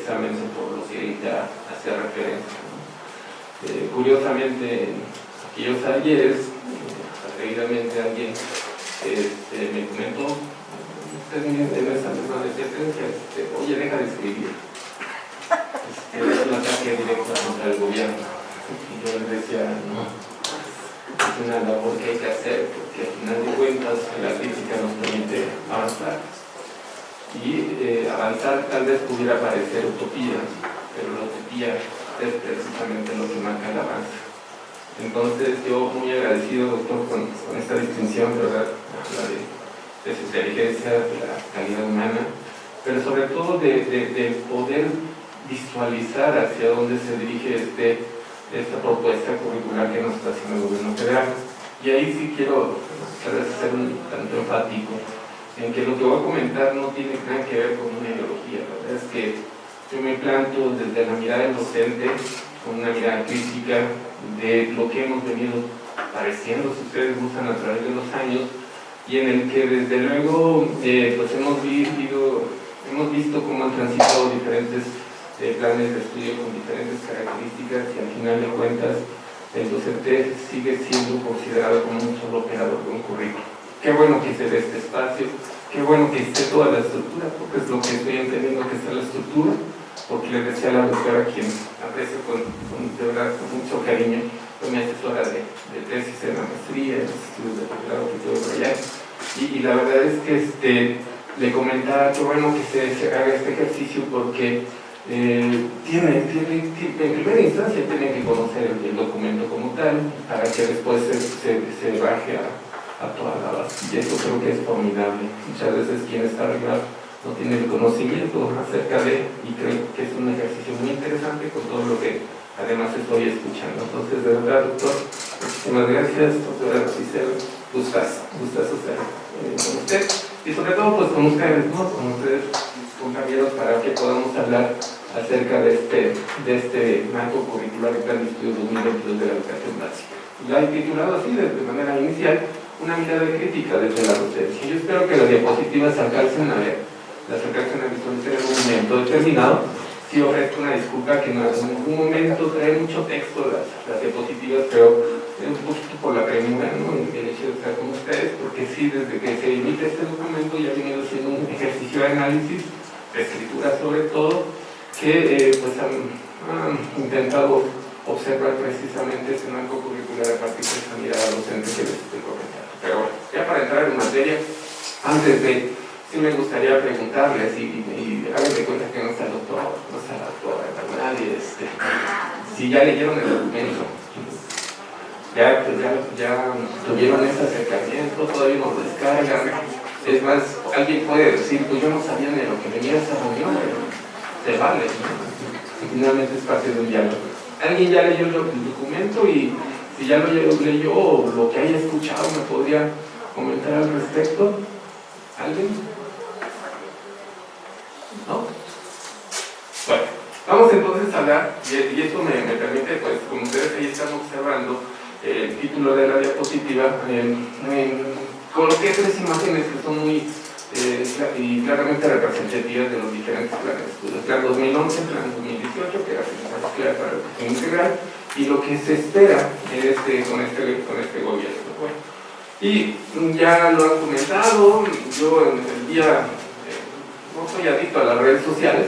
precisamente por lo que ya hacía referencia, ¿no? Curiosamente, en aquellos ayeres, seguidamente alguien me comentó, usted en esa misma advertencia, oye, deja de escribir, es un ataque directo contra el gobierno. Y yo le decía, no, es una labor que hay que hacer, porque al final de cuentas la crítica nos permite avanzar. Y avanzar tal vez pudiera parecer utopía, pero la utopía es precisamente lo que marca el avance. Entonces yo muy agradecido, doctor, con esta distinción, ¿verdad? La de su inteligencia, de la calidad humana, pero sobre todo de poder visualizar hacia dónde se dirige esta propuesta curricular que nos está haciendo el gobierno federal. Y ahí sí quiero ser un tanto enfático en que lo que voy a comentar no tiene nada que ver con una ideología. La verdad es que yo me planto desde la mirada del docente, con una mirada crítica de lo que hemos venido padeciendo, si ustedes gustan, a través de los años, y en el que desde luego pues hemos visto cómo han transitado diferentes planes de estudio con diferentes características, y al final de cuentas el docente sigue siendo considerado como un solo operador de un currículo. Qué bueno que se dé este espacio, qué bueno que esté toda la estructura, porque es lo que estoy entendiendo que está la estructura, porque le decía a la doctora, quien aprecio de verdad con mucho cariño, fue mi asesora de tesis en la maestría, en los estudios de doctorado que tuve por allá, y la verdad es que le comentaba que bueno que se haga este ejercicio, porque en primera instancia tienen que conocer el documento como tal, para que después se baje a toda la base, y eso creo que es formidable. Muchas veces quien está arriba no tiene el conocimiento acerca de, y creo que es un ejercicio muy interesante con todo lo que además estoy escuchando. Entonces, de verdad, doctor, muchísimas gracias, doctora Cicero, gustazo estar con usted, y sobre todo pues con ustedes, ¿no? Con ustedes, compañeros, para que podamos hablar acerca de este marco curricular y plan de estudios 2022 de la educación básica. La he titulado así de manera inicial, una mirada crítica desde la docencia. Yo espero que las diapositivas se alcancen a ver, visualizar en un momento determinado. Sí ofrezco una disculpa que en algún momento trae mucho texto las diapositivas, pero es un poquito por la premura, ¿no? El hecho de estar con ustedes, porque sí, desde que se emite este documento ya ha venido siendo un ejercicio de análisis, de escritura sobre todo, que pues han intentado observar precisamente este marco curricular a partir de esta mirada docente que les estoy comentando. Pero bueno, ya para entrar en materia, antes de, sí me gustaría preguntarles, y hagan de cuenta que no está el doctor, no está la doctora, nadie, si ya leyeron el documento, ya tuvieron ese acercamiento, todavía no lo descargan. Es más, alguien puede decir, pues yo no sabía ni lo que venía a esa reunión, pero te vale, ¿no? Finalmente es parte de un diálogo. Alguien ya leyó el documento, y si ya lo leyó o lo que haya escuchado, ¿me podría comentar al respecto? ¿Alguien? ¿No? Bueno, vamos entonces a hablar, y esto me permite, pues, como ustedes ahí están observando, el título de la diapositiva, coloqué tres imágenes que son muy y claramente representativas de los diferentes planes de estudio. El plan 2011, el plan 2018, que era la para la educación integral, y lo que se espera con este gobierno. Bueno, y ya lo han comentado, yo en el día, no soy adicto a las redes sociales,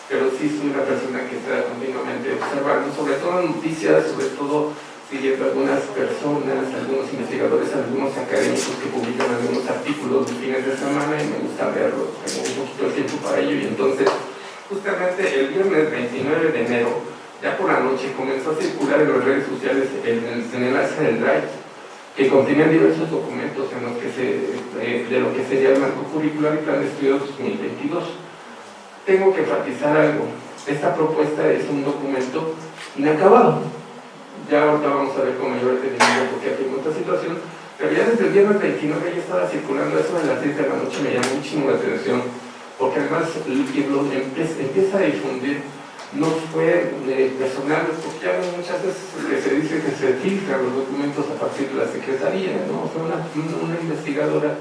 pero sí soy una persona que está continuamente observando, sobre todo noticias, sobre todo siguiendo algunas personas, algunos investigadores, algunos académicos que publican algunos artículos de fines de semana, y me gusta verlos, tengo un poquito de tiempo para ello. Y entonces, justamente el viernes 29 de enero, ya por la noche, comenzó a circular en las redes sociales el enlace del Drive, que contenían diversos documentos en los que de lo que sería el marco curricular y plan de estudios 2022. Tengo que enfatizar algo: esta propuesta es un documento inacabado. Ya ahorita vamos a ver con mayor detenimiento por qué hay otra situación, pero ya desde el viernes 29 ya estaba circulando eso de las 6 de la noche. Me llamó muchísimo la atención, porque además lo empieza a difundir no fue personal, porque ya muchas veces que se dice que se filtran los documentos a partir de la Secretaría, ¿no? Fue una investigadora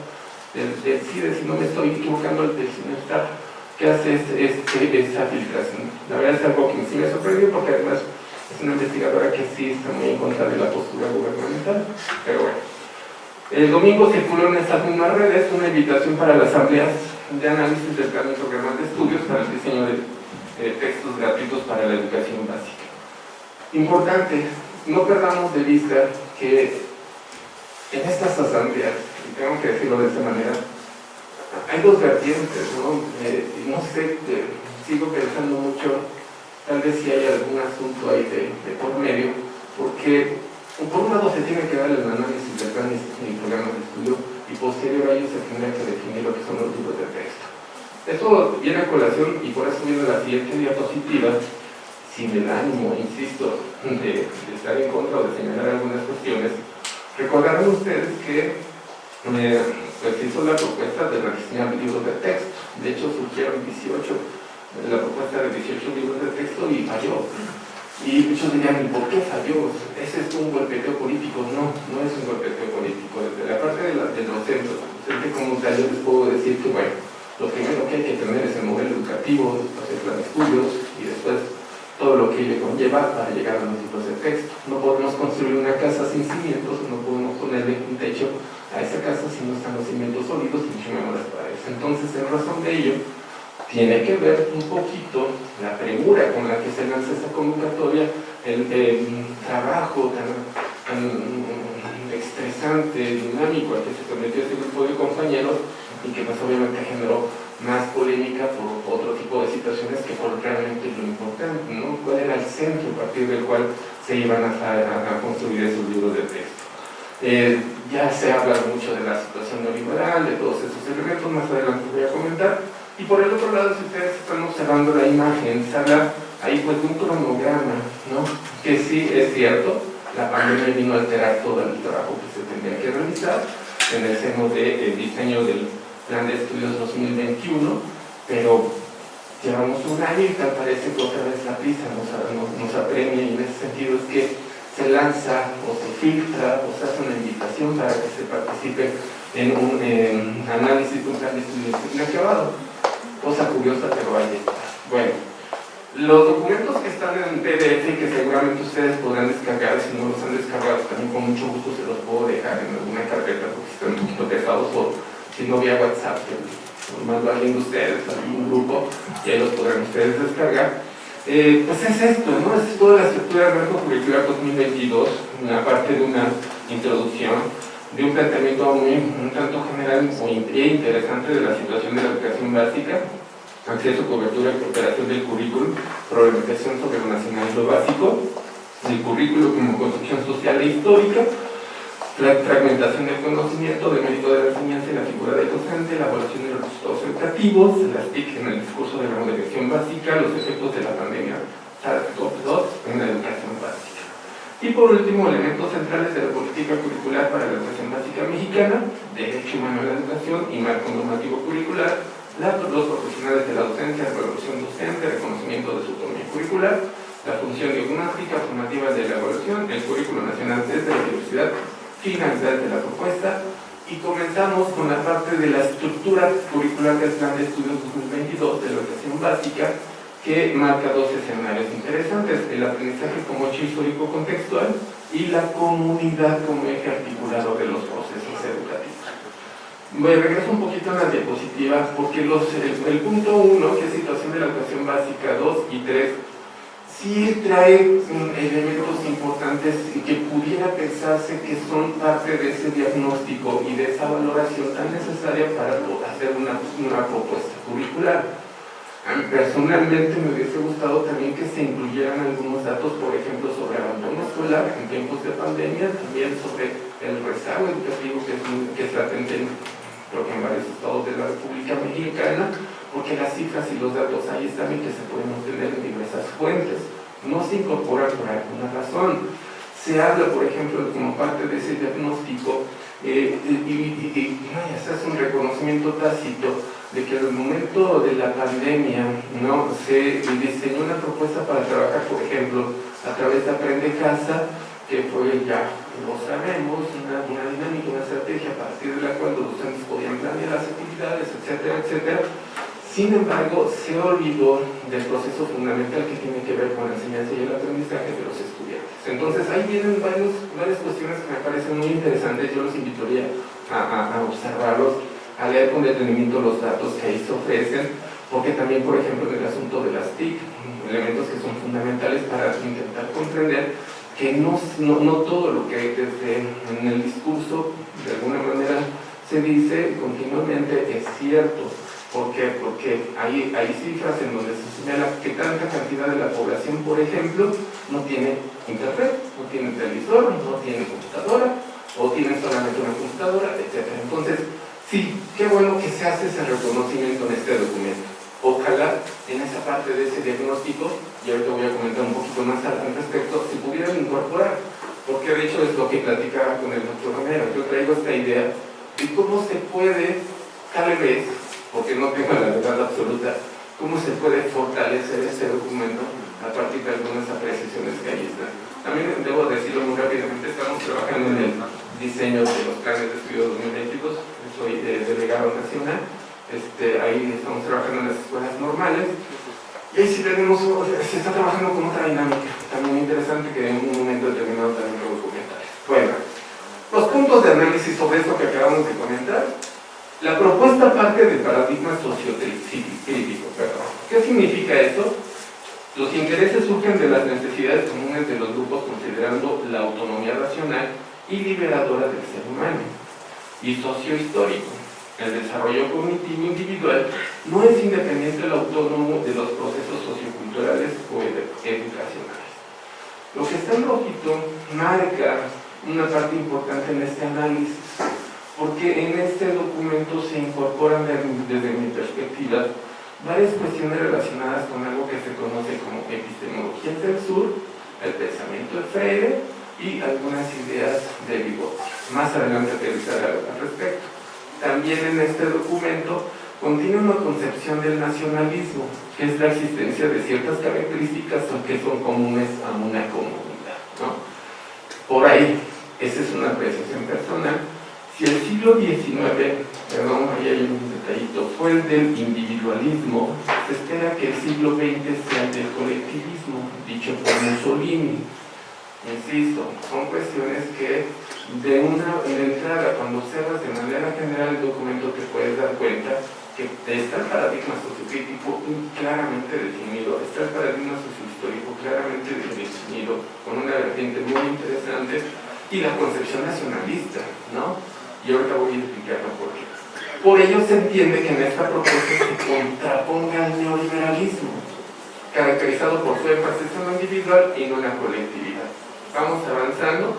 del CIDE, si no me estoy equivocando, del CINESTAR, que hace esa filtración. La verdad es algo que sí me sorprendió porque además es una investigadora que sí está muy en contra de la postura gubernamental, pero bueno. El domingo circuló en estas mismas redes una invitación para las asambleas de análisis del plan y programas de estudios para el diseño de textos gratuitos para la educación básica. Importante, no perdamos de vista que en estas asambleas, y tengo que decirlo de esta manera, hay dos vertientes, ¿no? No sé, sigo pensando mucho, tal vez si hay algún asunto ahí de por medio, porque por un lado se tiene que dar el análisis del plan y programas de estudio, y posterior a ello se tendrá que definir lo que son los libros de texto. Esto viene a colación, y por eso viene la siguiente diapositiva, sin el ánimo, insisto, de estar en contra o de señalar algunas cuestiones. Recordarán ustedes que pues hizo la propuesta de rediseñar libros de texto. De hecho, surgieron la propuesta de 18 libros de texto y falló. Y muchos dirían, ¿y por qué falló? ¿Ese es un golpeteo político? No, no es un golpeteo político. Desde la parte del docente como tal, yo les puedo decir que, bueno, lo primero que hay que tener es el modelo educativo, después el plan de estudios y después todo lo que ello conlleva para llegar a los libros de texto. No podemos construir una casa sin cimientos, no podemos ponerle un techo a esa casa si no están los cimientos sólidos y mucho menos las paredes. Entonces, en razón de ello, tiene que ver un poquito la premura con la que se lanza esa convocatoria, el trabajo tan estresante, dinámico al que se sometió ese grupo de compañeros y que pues obviamente generó más polémica por otro tipo de situaciones que por realmente lo importante, ¿no? ¿Cuál era el centro a partir del cual se iban a construir esos libros de texto? Ya se habla mucho de la situación neoliberal, de todos esos elementos, más adelante voy a comentar. Y por el otro lado, si ustedes están observando la imagen, se habla ahí pues de un cronograma, ¿no? Que sí es cierto, la pandemia vino a alterar todo el trabajo que se tendría que realizar en el seno del diseño del Plan de Estudios 2021, pero llevamos un año y tal parece que otra vez la prisa nos apremia, y en ese sentido es que se lanza o se filtra o se hace una invitación para que se participe en un análisis de un plan de estudios inacabado. Cosa curiosa, pero ahí está. Bueno, los documentos que están en PDF y que seguramente ustedes podrán descargar, si no los han descargado también con mucho gusto se los puedo dejar en alguna carpeta porque están un poquito pesados, o si no vía WhatsApp, los mando a alguien de ustedes, a algún grupo, y ahí los podrán ustedes descargar. Pues es esto, ¿no? Es toda la estructura del marco curricular 2022, aparte de una introducción, de un planteamiento un tanto general e interesante de la situación de la educación básica, acceso, cobertura y cooperación del currículum, problematización sobre lo nacional y lo básico, el currículo como construcción social e histórica, la fragmentación del conocimiento, del mérito de la enseñanza y la figura del docente, la evaluación de los resultados educativos, las TIC en el discurso de la modernización básica, los efectos de la pandemia SARS-CoV-2 en la educación básica. Y por último, elementos centrales de la política curricular para la educación básica mexicana, derecho humano a la educación y marco normativo curricular, los profesionales de la docencia, evaluación docente, reconocimiento de su autonomía curricular, la función diagnóstica formativa de la evaluación, el currículo nacional desde la diversidad, finalidades de la propuesta, y comenzamos con la parte de la estructura curricular del Plan de Estudios 2022 de la educación básica, que marca dos escenarios interesantes: el aprendizaje como hecho histórico contextual y la comunidad como eje articulado de los procesos educativos. Me regreso un poquito a la diapositiva porque el punto 1, que es situación de la educación básica, 2 y 3, sí trae elementos importantes que pudiera pensarse que son parte de ese diagnóstico y de esa valoración tan necesaria para hacer una propuesta curricular. A mí personalmente me hubiese gustado también que se incluyeran algunos datos, por ejemplo, sobre abandono escolar en tiempos de pandemia, también sobre el rezago educativo que es latente creo que en varios estados de la República Mexicana, porque las cifras y los datos ahí están y que se pueden obtener en diversas fuentes. No se incorpora por alguna razón. Se habla, por ejemplo, como parte de ese diagnóstico, se hace un reconocimiento tácito de que en el momento de la pandemia se diseñó una propuesta para trabajar, por ejemplo, a través de Aprende Casa, que fue, ya lo sabemos, una dinámica, una estrategia a partir de la cual los docentes podían planear las actividades, etcétera, etcétera. Sin embargo, se olvidó del proceso fundamental que tiene que ver con la enseñanza y el aprendizaje de los estudiantes. Entonces, ahí vienen varias cuestiones que me parecen muy interesantes. Yo los invitaría a observarlos, a leer con detenimiento los datos que ahí se ofrecen, porque también, por ejemplo, en el asunto de las TIC, elementos que son fundamentales para intentar comprender que no todo lo que desde en el discurso, de alguna manera, se dice continuamente es cierto. ¿Por qué? Porque hay cifras en donde se señala que tanta cantidad de la población, por ejemplo, no tiene internet, no tiene televisor, no tiene computadora, o tiene solamente una computadora, etc. Entonces, sí, qué bueno que se hace ese reconocimiento en este documento. Ojalá en esa parte de ese diagnóstico, y ahorita voy a comentar un poquito más al respecto, se pudieran incorporar, porque de hecho es lo que platicaba con el doctor Romero. Yo traigo esta idea de cómo se puede, tal vez, porque no tengo la verdad absoluta, cómo se puede fortalecer este documento a partir de algunas apreciaciones que ahí están. También debo decirlo muy rápidamente, estamos trabajando en el diseño de los planes de estudio 2022, soy delegado nacional, ahí estamos trabajando en las escuelas normales, y ahí sí tenemos, se está trabajando con otra dinámica, también interesante, que en un momento determinado también lo voy a comentar. Bueno, los puntos de análisis sobre esto que acabamos de comentar. La propuesta parte del paradigma sociocrítico. ¿Qué significa esto? Los intereses surgen de las necesidades comunes de los grupos considerando la autonomía racional y liberadora del ser humano. Y sociohistórico. El desarrollo cognitivo individual no es independiente del autónomo de los procesos socioculturales o educacionales. Lo que está en rojito marca una parte importante en este análisis, porque en este documento se incorporan desde mi perspectiva varias cuestiones relacionadas con algo que se conoce como epistemología del sur, el pensamiento de Freire y algunas ideas de Vygotsky. Más adelante aterrizaré al respecto. También en este documento contiene una concepción del nacionalismo, que es la existencia de ciertas características que son comunes a una comunidad, ¿no? Por ahí, esa es una apreciación personal. Si el siglo XIX, perdón, ahí hay un detallito, fue el del individualismo, se espera que el siglo XX sea el del colectivismo, dicho por Mussolini. Insisto, son cuestiones que de entrada, cuando observas de manera general el documento, te puedes dar cuenta que está el paradigma sociocrítico claramente definido, está el paradigma sociohistórico claramente definido, con una vertiente muy interesante, y la concepción nacionalista, ¿no? Y ahorita voy a explicarlo por qué. Por ello se entiende que en esta propuesta se contraponga el neoliberalismo, caracterizado por su énfasis en lo individual y no en la colectividad. Vamos avanzando.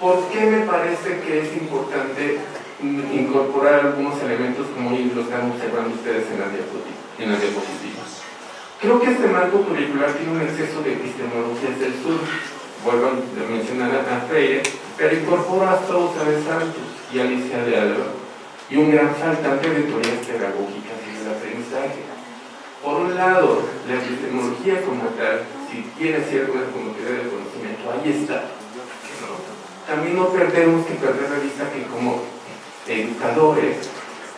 ¿Por qué me parece que es importante incorporar algunos elementos como lo están observando ustedes en las diapositivas? Creo que este marco curricular tiene un exceso de epistemologías del sur, vuelvo a mencionar a Freire, pero incorpora a Sousa de Santos y Alicia de Alba, y un gran faltante de teorías pedagógicas y del aprendizaje. Por un lado, la epistemología como tal, si quiere ser como teoría del conocimiento, ahí está. También no tenemos que perder de vista que como educadores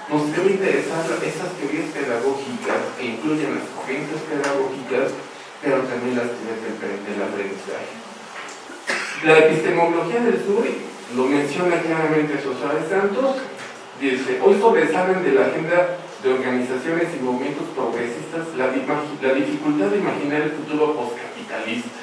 nos debe interesar esas teorías pedagógicas que incluyen las corrientes pedagógicas, pero también las teorías del aprendizaje. La epistemología del sur lo menciona claramente Sousa de Santos, dice: hoy sobresalen de la agenda de organizaciones y movimientos progresistas la dificultad de imaginar el futuro postcapitalista,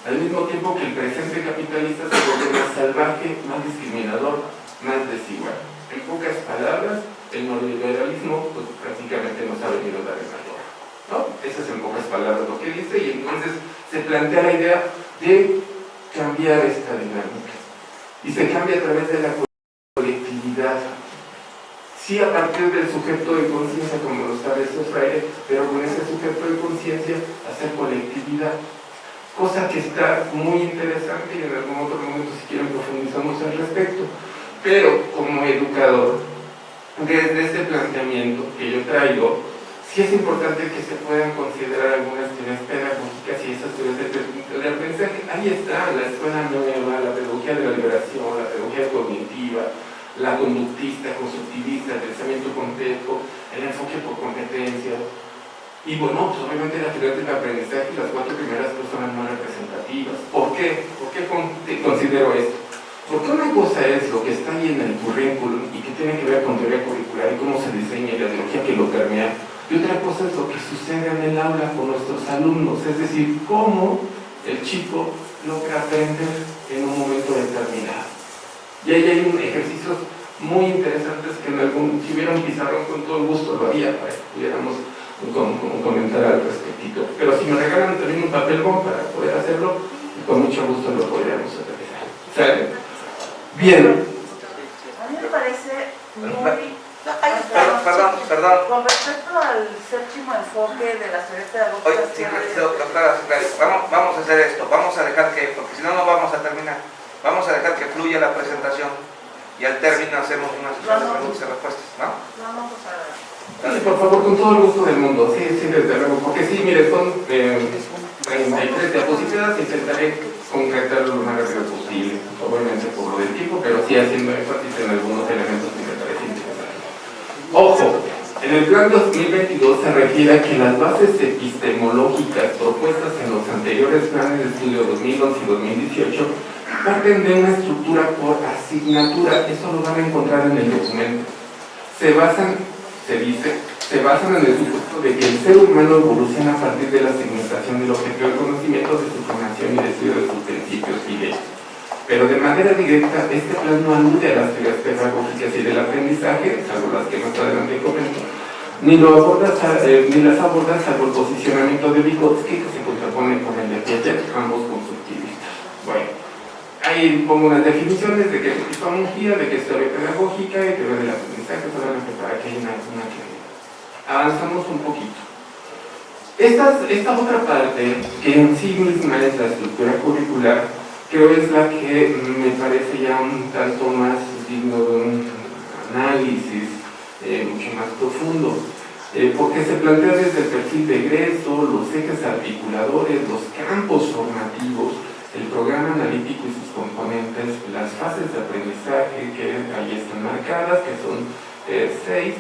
al mismo tiempo que el presente capitalista se vuelve más salvaje, más discriminador, más desigual. En pocas palabras, el neoliberalismo pues, prácticamente nos ha venido a dar en la torre, ¿no? Eso es en pocas palabras lo que dice, y entonces se plantea la idea de cambiar esta dinámica. Y se cambia a través de la colectividad. Sí, a partir del sujeto de conciencia, como lo establece Freire, pero con ese sujeto de conciencia hacer colectividad. Cosa que está muy interesante, y en algún otro momento, si quieren, profundizamos al respecto. Pero como educador, desde este planteamiento que yo traigo, sí es importante que se puedan considerar algunas teorías pedagógicas y esas teorías de aprendizaje. Ahí está la escuela nueva, la pedagogía de la liberación, la pedagogía cognitiva, la conductista, constructivista, el pensamiento complejo, el enfoque por competencia. Y bueno, pues obviamente la teoría del aprendizaje y las 4 primeras personas no representativas. ¿Por qué? ¿Por qué considero esto? Porque una cosa es lo que está ahí en el currículum y que tiene que ver con teoría curricular y cómo se diseña y la ideología que lo permea, y otra cosa es lo que sucede en el aula con nuestros alumnos, es decir, cómo el chico logra aprender en un momento determinado. Y ahí hay ejercicios muy interesantes que si hubiera un pizarrón con todo gusto lo haría para que pudiéramos comentar al respecto. Pero si me regalan también un papel bond para poder hacerlo, con mucho gusto lo podríamos realizar. ¿Sale? Bien. A mí me parece muy... Perdón. Con respecto al séptimo enfoque de las teorías pedagógicas... Doctora, vamos a hacer esto. Vamos a dejar que, porque si no, no vamos a terminar. Vamos a dejar que fluya la presentación y al término hacemos una sesión de preguntas y respuestas, ¿no? Vamos a... Sí, por favor, con todo el gusto del mundo. Sí, desde luego. Porque sí, mire, son 33 diapositivas. Intentaré concretarlo lo más rápido posible, obviamente por lo del tiempo, pero sí haciendo énfasis en algunos elementos que me parecen interesantes. Ojo, en el plan 2022 se refiere a que las bases epistemológicas propuestas en los anteriores planes de estudio 2011 y 2018 parten de una estructura por asignatura. Eso lo van a encontrar en el documento. Se basan en el supuesto de que el ser humano evoluciona a partir de la segmentación del objeto del conocimiento, de su formación y de estudio de sus principios y leyes. Pero de manera directa, este plan no alude a las teorías pedagógicas y del aprendizaje, salvo las que más adelante comento, ni las aborda salvo el posicionamiento de Vygotsky, que se contrapone con el de Piaget, ambos constructivistas. Bueno, ahí pongo unas definiciones de qué es epistemología, de qué es teoría pedagógica y teoría del aprendizaje, solamente para que haya una claridad. Avanzamos un poquito. Esta otra parte, que en sí misma es la estructura curricular, creo es la que me parece ya un tanto más digno de un análisis mucho más profundo, porque se plantea desde el perfil de egreso, los ejes articuladores, los campos formativos, el programa analítico y sus componentes, las fases de aprendizaje que ahí están marcadas, que son 6,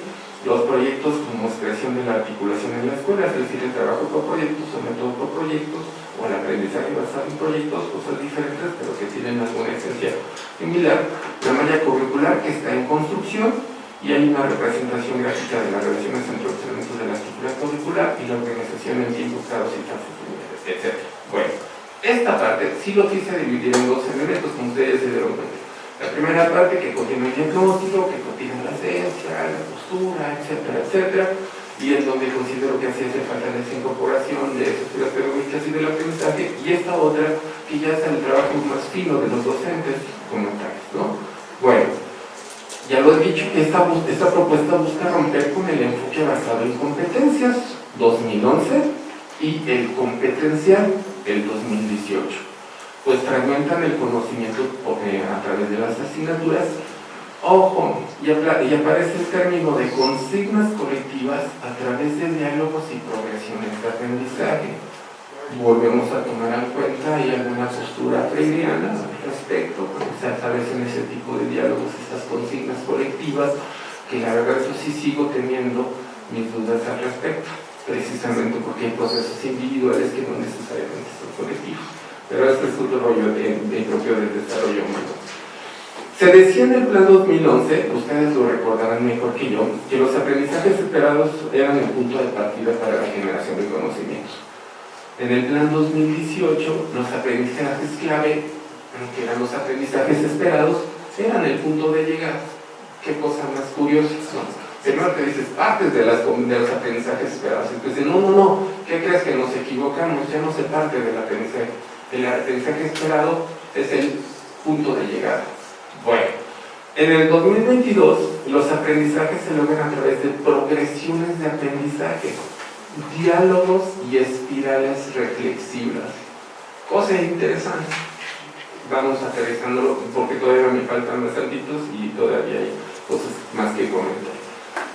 los proyectos como expresión de la articulación en la escuela, es decir, el trabajo por proyectos o método por proyectos, o el aprendizaje basado en proyectos, cosas diferentes, pero que tienen alguna esencia similar. La malla curricular que está en construcción, y hay una representación gráfica de las relaciones entre los elementos de la estructura curricular y la organización en tiempos, grados y trazos lineales, etc. Bueno, esta parte sí lo quise dividir en 2 elementos, como ustedes se dieron cuenta. La primera parte que contiene el diagnóstico, que contiene la esencia, la postura, etcétera, etcétera, y en donde considero que así hace falta esa incorporación de esas teorías pedagógicas y del aprendizaje, y esta otra que ya es el trabajo más fino de los docentes como tales, ¿no? Bueno, ya lo he dicho, esta propuesta busca romper con el enfoque basado en competencias 2011 y el competencial el 2018. Pues fragmentan el conocimiento a través de las asignaturas. Ojo, y aparece el término de consignas colectivas a través de diálogos y progresiones de aprendizaje. Volvemos a tomar en cuenta, hay alguna postura freiriana al respecto, o sea, sabes, en ese tipo de diálogos, estas consignas colectivas, que la verdad eso sí sigo teniendo mis dudas al respecto, precisamente porque hay procesos individuales que no necesariamente son colectivos. Pero este es otro rollo propio del desarrollo humano. Se decía en el plan 2011, ustedes lo recordarán mejor que yo, que los aprendizajes esperados eran el punto de partida para la generación de conocimientos. En el plan 2018, los aprendizajes clave, que eran los aprendizajes esperados, eran el punto de llegada. Qué cosa más curiosa, ¿no? Primero te dices partes de los aprendizajes esperados, entonces no, ¿qué crees? Que nos equivocamos, ya no se parte del aprendizaje. El aprendizaje esperado es el punto de llegada. Bueno, en el 2022 los aprendizajes se logran a través de progresiones de aprendizaje, diálogos y espirales reflexivas. Cosa interesante. Vamos aterrizándolo porque todavía me faltan bastantitos y todavía hay cosas más que comentar.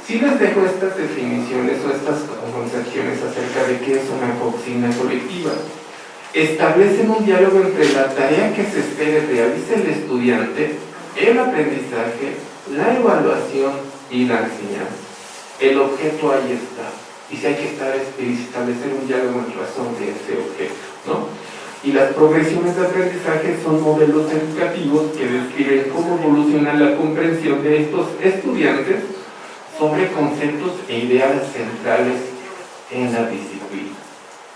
Si les dejo estas definiciones o estas concepciones acerca de qué es una consigna colectiva. Establecen un diálogo entre la tarea que se espera realice el estudiante, el aprendizaje la evaluación y la enseñanza. El objeto ahí está. Y si hay que establecer un diálogo en razón de ese objeto, ¿no? Y las progresiones de aprendizaje son modelos educativos que describen cómo evoluciona la comprensión de estos estudiantes sobre conceptos e ideas centrales en la disciplina.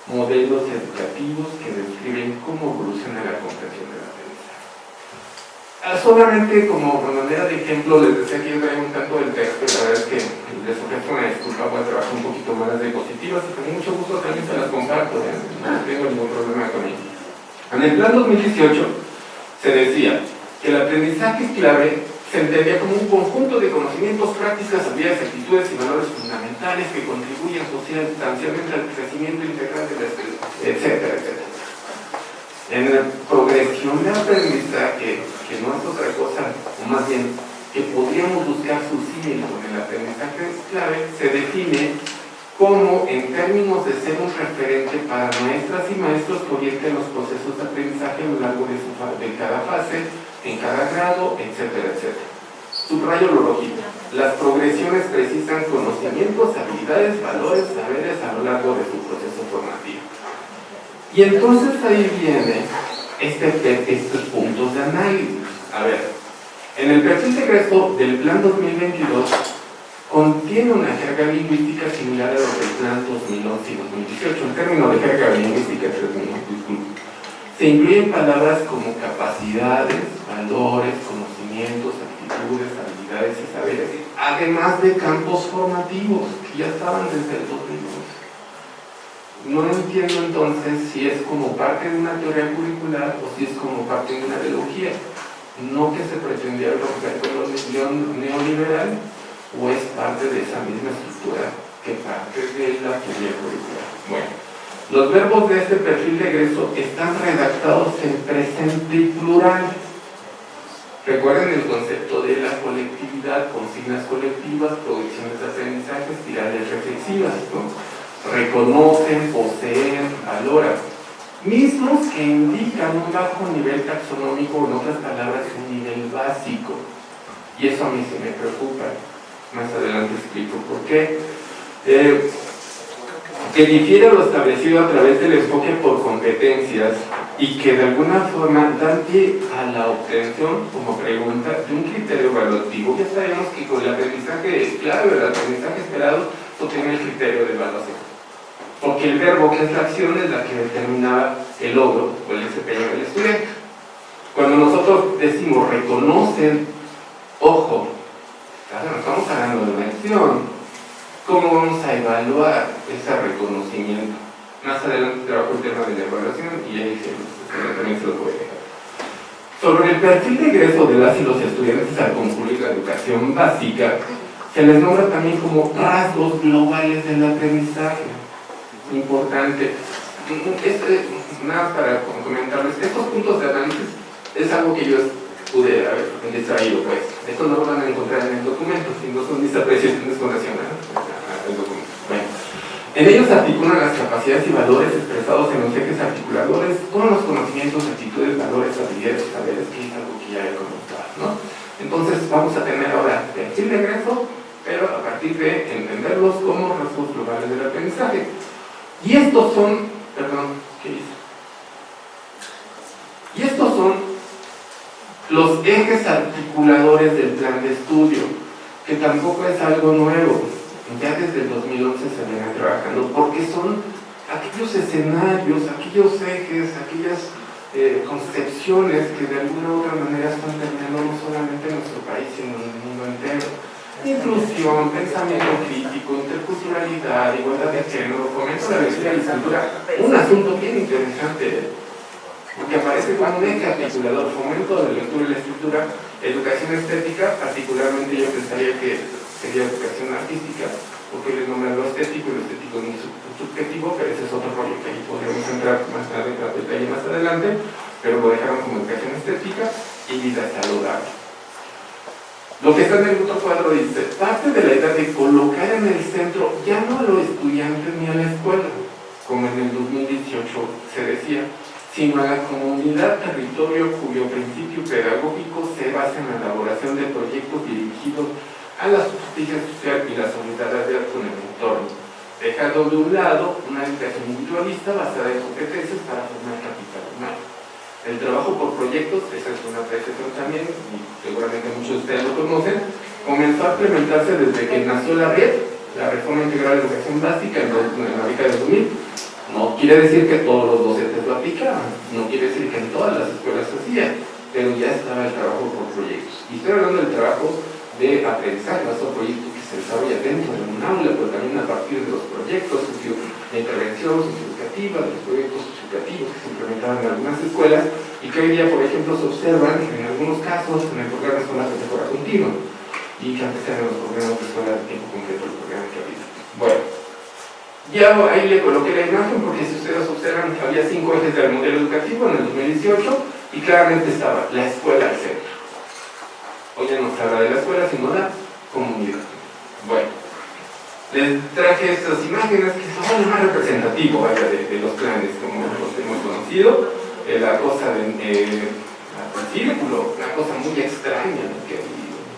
Modelos educativos que describen cómo evoluciona la comprensión del aprendizaje. Solamente como manera de ejemplo, les decía que yo traigo un tanto del texto, y la verdad es que les ofrezco una disculpa, voy a trabajar un poquito más de diapositivas y con mucho gusto también se las comparto, no tengo ningún problema con ello. En el plan 2018 se decía que el aprendizaje clave se entendía como un conjunto de conocimientos, prácticas, habilidades, actitudes y valores fundamentales que contribuyen sustancialmente al crecimiento integral de la especie, etcétera, etcétera. En la progresión de aprendizaje, que no es otra cosa, o más bien que podríamos buscar su símil con el aprendizaje clave, se define como en términos de ser un referente para maestras y maestros que orienten los procesos de aprendizaje a lo largo de cada fase, en cada grado, etcétera, etcétera. Subrayo lo lógico. Las progresiones precisan conocimientos, habilidades, valores, saberes a lo largo de su proceso formativo. Y entonces ahí viene estos puntos de análisis. A ver, en el perfil de egreso del Plan 2022 contiene una jerga lingüística similar a lo del Plan 2011 y 2018. En términos de jerga lingüística, se incluyen palabras como capacidades, valores, conocimientos, actitudes, habilidades y saberes, además de campos formativos que ya estaban desde el 2011. No entiendo entonces si es como parte de una teoría curricular o si es como parte de una ideología. No que se pretendía romper con lo neoliberal, o es parte de esa misma estructura que parte de la teoría curricular. Bueno, los verbos de este perfil de egreso están redactados en presente y plural. Recuerden el concepto de la colectividad, consignas colectivas, producciones de aprendizaje, espirales reflexivas, ¿no? Reconocen, poseen, valoran, mismos que indican un bajo nivel taxonómico, en otras palabras, un nivel básico. Y eso a mí sí me preocupa. Más adelante explico por qué. Que difiere lo establecido a través del enfoque por competencias y que de alguna forma dan pie a la obtención, como pregunta, de un criterio evaluativo. Ya sabemos que con el aprendizaje clave, el aprendizaje esperado, se obtiene el criterio de evaluación. Porque el verbo, que es la acción, es la que determinaba el logro o el desempeño del estudiante. Cuando nosotros decimos reconocen, ojo, no estamos hablando de una acción, ¿cómo vamos a evaluar ese reconocimiento? Más adelante trabajo el tema de la evaluación y ahí también se lo voy a dejar. Sobre el perfil de egreso de las y los estudiantes al concluir la educación básica, se les nombra también como rasgos globales del aprendizaje. Importante. Nada para comentarles, estos puntos de análisis es algo que yo pude haber extraído, pues. Esto no lo van a encontrar en el documento, sino son mis apreciaciones con relación al documento. Bueno, en ellos se articulan las capacidades y valores expresados en los ejes articuladores con los conocimientos, actitudes, valores, habilidades y saberes, que es algo que ya he comentado, ¿no? Entonces vamos a tener ahora perfil de egreso, pero a partir de entenderlos como rasgos globales del aprendizaje. Y estos son, ¿qué hice? Y estos son los ejes articuladores del plan de estudio, que tampoco es algo nuevo, ya desde el 2011 se vienen trabajando, porque son aquellos escenarios, aquellos ejes, aquellas concepciones que de alguna u otra manera están terminando no solamente en nuestro país, sino en el mundo entero. Inclusión, pensamiento crítico, interculturalidad, igualdad de género, fomento de la lectura y la escritura. Un asunto bien interesante, porque aparece como un eje articulador: fomento de la lectura y la escritura, educación estética, particularmente yo pensaría que sería educación artística, porque les nombran lo estético, y lo estético es muy subjetivo, pero ese es otro rollo que ahí podríamos entrar más tarde, en detalle más adelante, pero lo dejaron como educación estética y vida saludable. Lo que está en el otro cuadro dice, parte de la idea de colocar en el centro ya no a los estudiantes ni a la escuela, como en el 2018 se decía, sino a la comunidad territorio cuyo principio pedagógico se basa en la elaboración de proyectos dirigidos a la justicia social y la solidaridad con el entorno, dejando de un lado una educación individualista basada en competencias para formar capital humano. El trabajo por proyectos, esa es una apreciación también, y seguramente muchos de ustedes lo conocen, comenzó a implementarse desde que nació la RED, la Reforma Integral de Educación Básica, en la década de 2000. No quiere decir que todos los docentes lo aplicaban, no quiere decir que en todas las escuelas se hacía, pero ya estaba el trabajo por proyectos. Y estoy hablando del trabajo de aprendizaje, nuestro proyecto que se desarrolla dentro de un aula, pero también a partir de los proyectos de intervención socioeducativa, de los proyectos socioeducativos que se implementaban en algunas escuelas y que hoy día, por ejemplo, se observan en algunos casos en el programa escolar de mejora continua y que antes eran los programas de escuela de tiempo completo, el programa que había. Bueno, ya ahí le coloqué la imagen porque si ustedes observan había 5 ejes del modelo educativo en el 2018 y claramente estaba la escuela al centro. Hoy ya no se habla de la escuela, sino de la comunidad. Bueno, les traje estas imágenes que son lo más representativo vaya, de los planes, como los hemos conocido. La cosa del círculo, una cosa muy extraña, ¿no? Que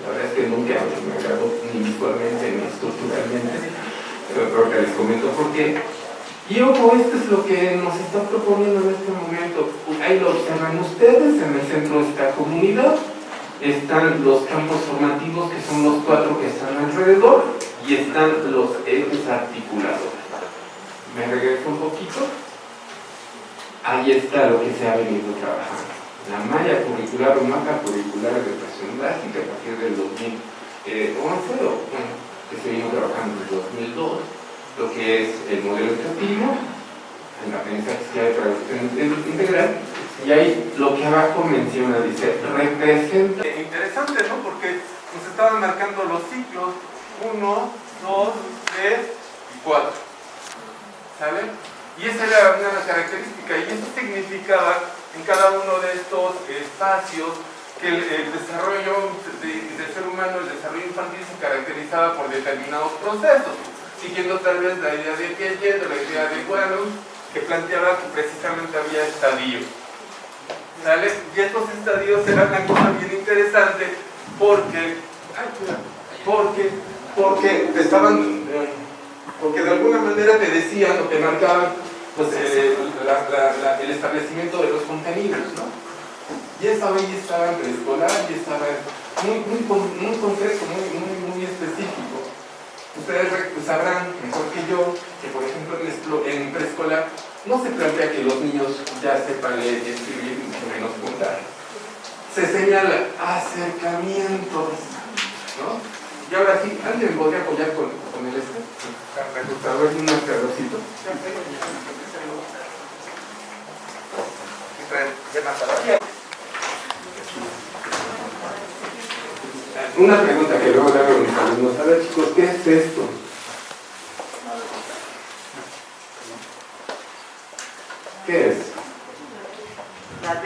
la verdad es que nunca me agradó ni visualmente ni estructuralmente, pero creo que les comento por qué. Y ojo, esto es lo que nos está proponiendo en este momento. Ahí lo observan ustedes, en el centro de esta comunidad están los campos formativos, que son los 4 que están alrededor, y están los ejes articuladores. Me regreso un poquito. Ahí está lo que se ha venido trabajando. La malla curricular o mapa curricular de educación básica a partir del 2011, bueno, que se vino trabajando en 2002, lo que es el modelo educativo, el aprendizaje de traducción integral. Y ahí lo que abajo menciona, dice, representa. Interesante, ¿no? Porque nos estaban marcando los ciclos 1, 2, 3 y 4. ¿Saben? Y esa era una característica, y eso significaba en cada uno de estos espacios que el desarrollo del ser humano, el desarrollo infantil se caracterizaba por determinados procesos, siguiendo tal vez la idea de Piaget o la idea de Wallace, que planteaba que precisamente había estadios. ¿Sale? Y estos estadios eran una cosa bien interesante porque de alguna manera te decían o te marcaban pues, el establecimiento de los contenidos, ¿no? Y esa ahí estaba en preescolar y estaba muy concreto, muy específico. Ustedes sabrán mejor que yo que, por ejemplo, en preescolar no se plantea que los niños ya sepan leer y escribir, mucho menos contar. Se señala acercamientos, ¿no? Y ahora sí, ¿alguien podría apoyar con el A ver, un carrocito. Una pregunta que luego le hago a mis alumnos. A ver, chicos, ¿qué es esto? ¿Qué es? La D.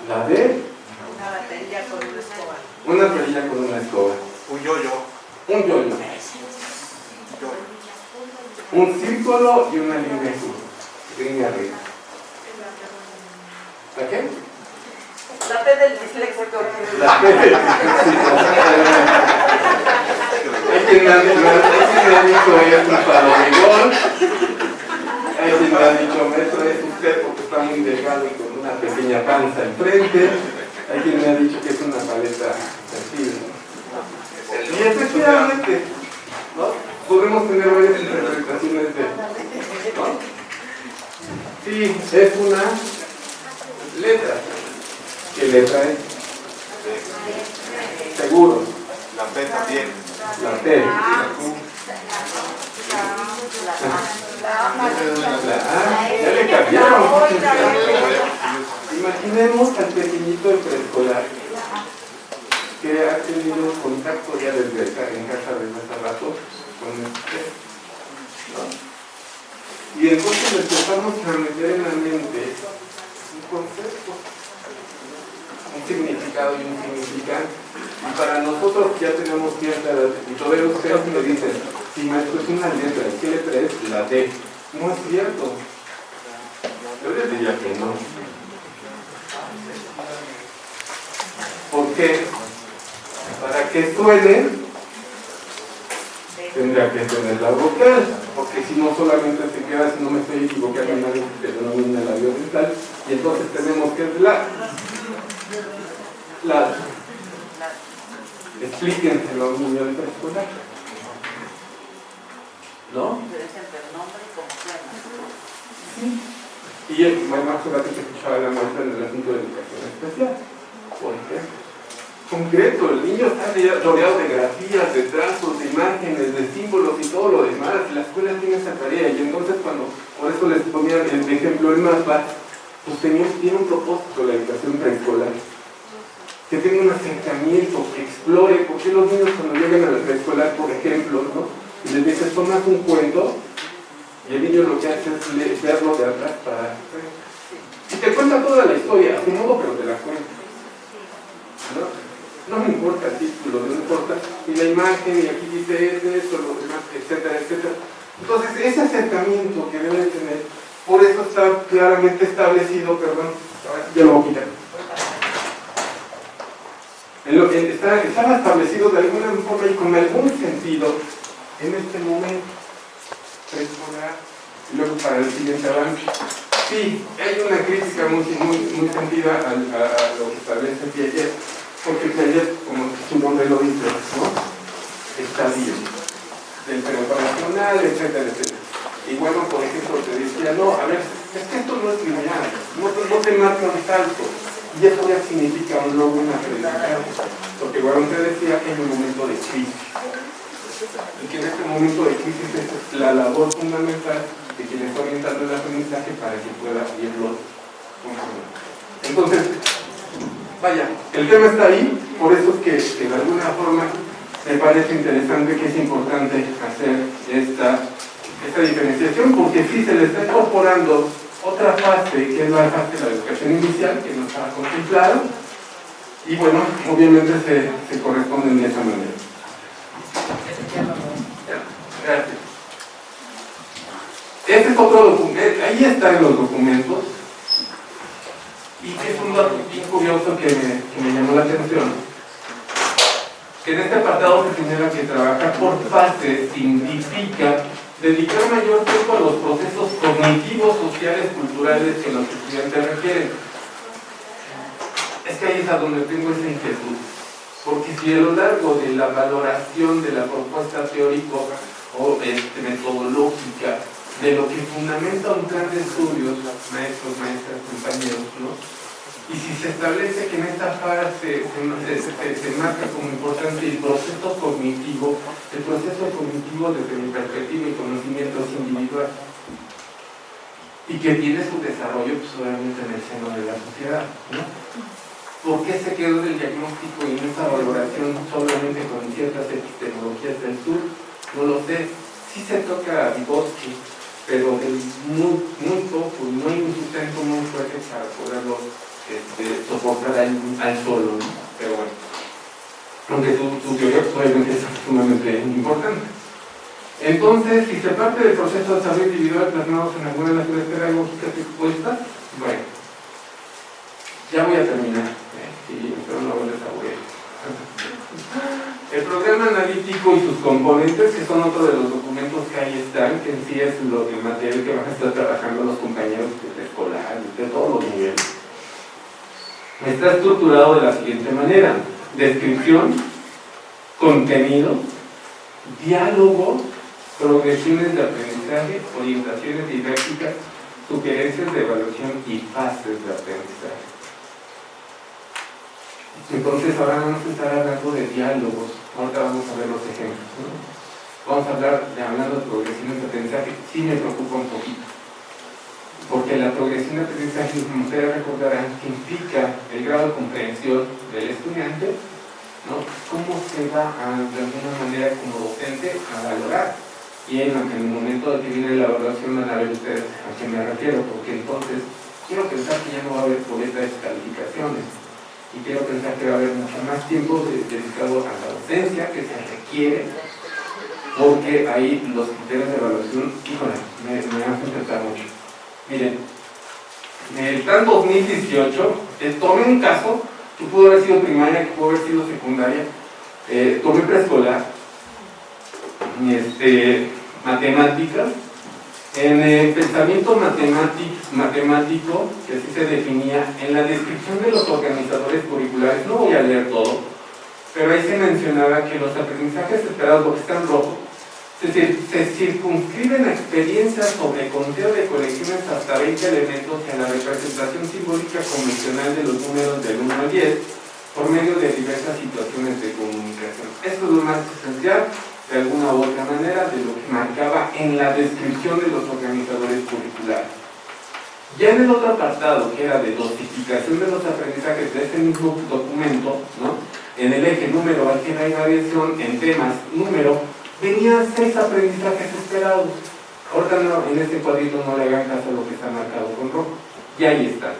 ¿La D? Una batería con una escoba. Una perilla con una escoba. Un yoyo. Un yoyo. Un círculo y una línea azul. Línea recta. ¿La qué? La P del disléxico. La P del disléxico. Hay quien me ha dicho es un palomigón. Hay quien me ha dicho, eso es usted porque está muy delgado y con una pequeña panza enfrente. Hay quien me ha dicho que es una paleta sensible. Y efectivamente, ¿no? Podemos tener varias interpretaciones de, ¿no? Sí, es una letra. ¿Qué letra es? Seguro. La P también. La T. La A. Ya le cambiaron. Imaginemos al pequeñito de preescolar que ha tenido contacto ya desde en casa desde hace rato con usted, ¿no? Y entonces le empezamos a meter en la mente un concepto, un significado y un significante. Y para nosotros ya tenemos cierta edad, y todavía ustedes me dicen, si maestro es una letra, ¿qué letra es? La D. No es cierto. Yo les diría que no. ¿Por que para que suene tendría que tener la vocal, porque si no solamente se queda, si no me estoy equivocando en algo que se denomina labio dental, y entonces tenemos que es la. Explíquense los niños de preescolar, ¿no? Y bueno, hace rato que escuchaba la maestra en el asunto de educación especial, por ejemplo. Concreto, el niño está rodeado de grafías, de trazos, de imágenes, de símbolos y todo lo demás. La escuela tiene esa tarea y entonces por eso les ponía el ejemplo el mapa, pues tiene un propósito la educación preescolar. Que tenga un acercamiento, que explore, porque los niños cuando llegan a la preescolar, por ejemplo, ¿no? Y les dices, tomas un cuento, y el niño lo que hace es verlo de atrás para... Y te cuenta toda la historia, a su modo, pero te la cuenta. ¿No? No me importa el título, no me importa ni la imagen, y aquí dice esto, lo demás, etcétera, etcétera. Entonces, ese acercamiento que deben tener, por eso está claramente establecido, perdón, ya lo voy a quitar. Estaba establecido de alguna forma y con algún sentido en este momento preescolar y luego para el siguiente avance. Sí, hay una crítica muy sentida a lo que establece Piaget, porque Piaget, como su nombre lo dice, ¿no? Está bien, del preparacional, etcétera, etcétera. Y bueno, por ejemplo, te decía, no, a ver, es que esto no es lineal, no te marca un salto. Y eso ya significa un logro, un aprendizaje, porque bueno, te decía que en un momento de crisis, y que en este momento de crisis es la labor fundamental de quien está orientando el aprendizaje para que pueda irlo funcionando. Entonces, vaya, el tema está ahí, por eso es que de alguna forma me parece interesante, que es importante hacer esta diferenciación, porque sí se le está incorporando otra fase, que es la fase de la educación inicial, que no estaba contemplada, y bueno, obviamente se corresponden de esa manera. Gracias. Este es otro documento, ahí están los documentos, y que es un dato bien curioso que me llamó la atención, que en este apartado se señala que trabajar por fases significa dedicar mayor tiempo a los procesos cognitivos, sociales, culturales que los estudiantes requieren. Es que ahí es a donde tengo esa inquietud, porque si a lo largo de la valoración de la propuesta teórica o metodológica de lo que fundamenta un plan de estudios, maestros, maestras, compañeros, ¿no? Y si se establece que en esta fase se marca como importante el proceso cognitivo desde mi perspectiva y conocimiento es individual, y que tiene su desarrollo pues, obviamente en el seno de la sociedad, ¿no? ¿Por qué se quedó del diagnóstico y en esta valoración solamente con ciertas epistemologías del sur? No lo sé. Sí se toca a Vygotsky, pero muy poco, no hay un sustento muy fuerte para poderlo soportar al solo, ¿no? Pero bueno, aunque tu teoría obviamente es sumamente importante. Entonces, si se parte del proceso de desarrollo individual plasmados en alguna de las teorías pedagógicas expuestas, bueno, ya voy a terminar, pero no voy a desaburrir. El programa analítico y sus componentes, que son otro de los documentos que ahí están, que en sí es el material que van a estar trabajando los compañeros de escolar, de todos los niveles. Está estructurado de la siguiente manera: descripción, contenido, diálogo, progresiones de aprendizaje, orientaciones didácticas, sugerencias de evaluación y fases de aprendizaje. Entonces ahora vamos a estar hablando de diálogos, ahorita vamos a ver los ejemplos, ¿no? Vamos a hablando de progresiones de aprendizaje. Sí me preocupa un poquito, porque la progresión de aprendizaje, como ustedes recordarán, implica el grado de comprensión del estudiante, ¿no? Cómo se va de alguna manera como docente a valorar. Y en el momento de que viene la evaluación van a ver ustedes a qué me refiero, porque entonces quiero pensar que ya no va a haber boletas de calificaciones, y quiero pensar que va a haber mucho más tiempo dedicado a la docencia que se requiere, porque ahí los criterios de evaluación, híjole, me hacen pensar mucho. Miren, en el plan 2018, tomé un caso que pudo haber sido primaria, que pudo haber sido secundaria. Tomé preescolar, matemáticas. En el pensamiento matemático, que así se definía, en la descripción de los organizadores curriculares, no voy a leer todo, pero ahí se mencionaba que los aprendizajes esperados, lo que está en rojo, se circunscriben a experiencias sobre conteo de colecciones hasta 20 elementos y a la representación simbólica convencional de los números del 1 al 10 por medio de diversas situaciones de comunicación. Esto es lo más esencial, de alguna u otra manera, de lo que marcaba en la descripción de los organizadores curriculares. Ya en el otro apartado, que era de dosificación de los aprendizajes de ese mismo documento, ¿no?, en el eje número, álgebra y variación, en temas número, venían 6 aprendizajes esperados. Ahorita no, en este cuadrito no le hagan caso a lo que está marcado con rojo. Y ahí están.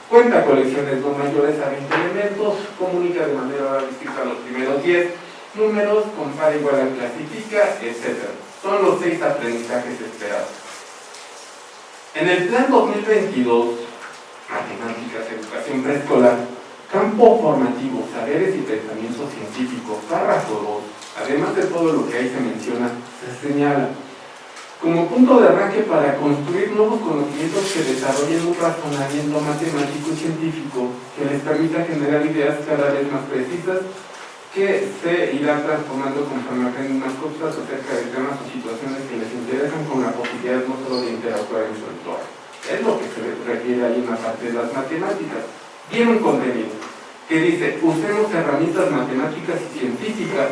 Cuenta colecciones no mayores a 20 elementos, comunica de manera distinta los primeros 10 números, compara igual a clasifica, etc. Son los 6 aprendizajes esperados. En el plan 2022, matemáticas, educación preescolar, campo formativo, saberes y pensamiento científico, párrafo 2, además de todo lo que ahí se menciona, se señala como punto de arranque para construir nuevos conocimientos que desarrollen un razonamiento matemático y científico que les permita generar ideas cada vez más precisas que se irán transformando conforme aprenden más cosas acerca de temas o situaciones que les interesan, con la posibilidad no solo de interactuar en su entorno. Es lo que se refiere ahí en la parte de las matemáticas. Viene un contenido que dice: usemos herramientas matemáticas y científicas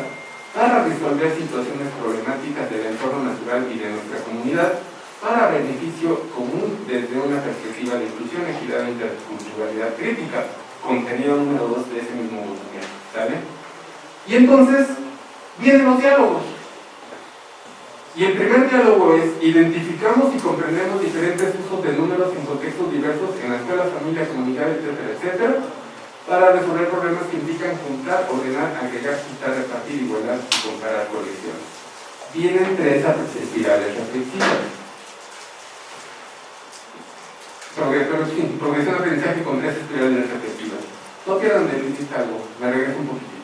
para resolver situaciones problemáticas del entorno natural y de nuestra comunidad para beneficio común desde una perspectiva de inclusión, equidad e interculturalidad crítica. Contenido número 2 de ese mismo documento, ¿sale? Y entonces vienen los diálogos. Y el primer diálogo es: identificamos y comprendemos diferentes usos de números en contextos diversos en la escuela, familia, comunidad, etcétera, etcétera, para resolver problemas que implican juntar, ordenar, agregar, quitar, repartir, igualar y comparar colecciones. Vienen 3 espirales reflexivas. Progresión de aprendizaje con 3 espirales reflexivas. Topia donde le hiciste algo, me regreso un poquitito.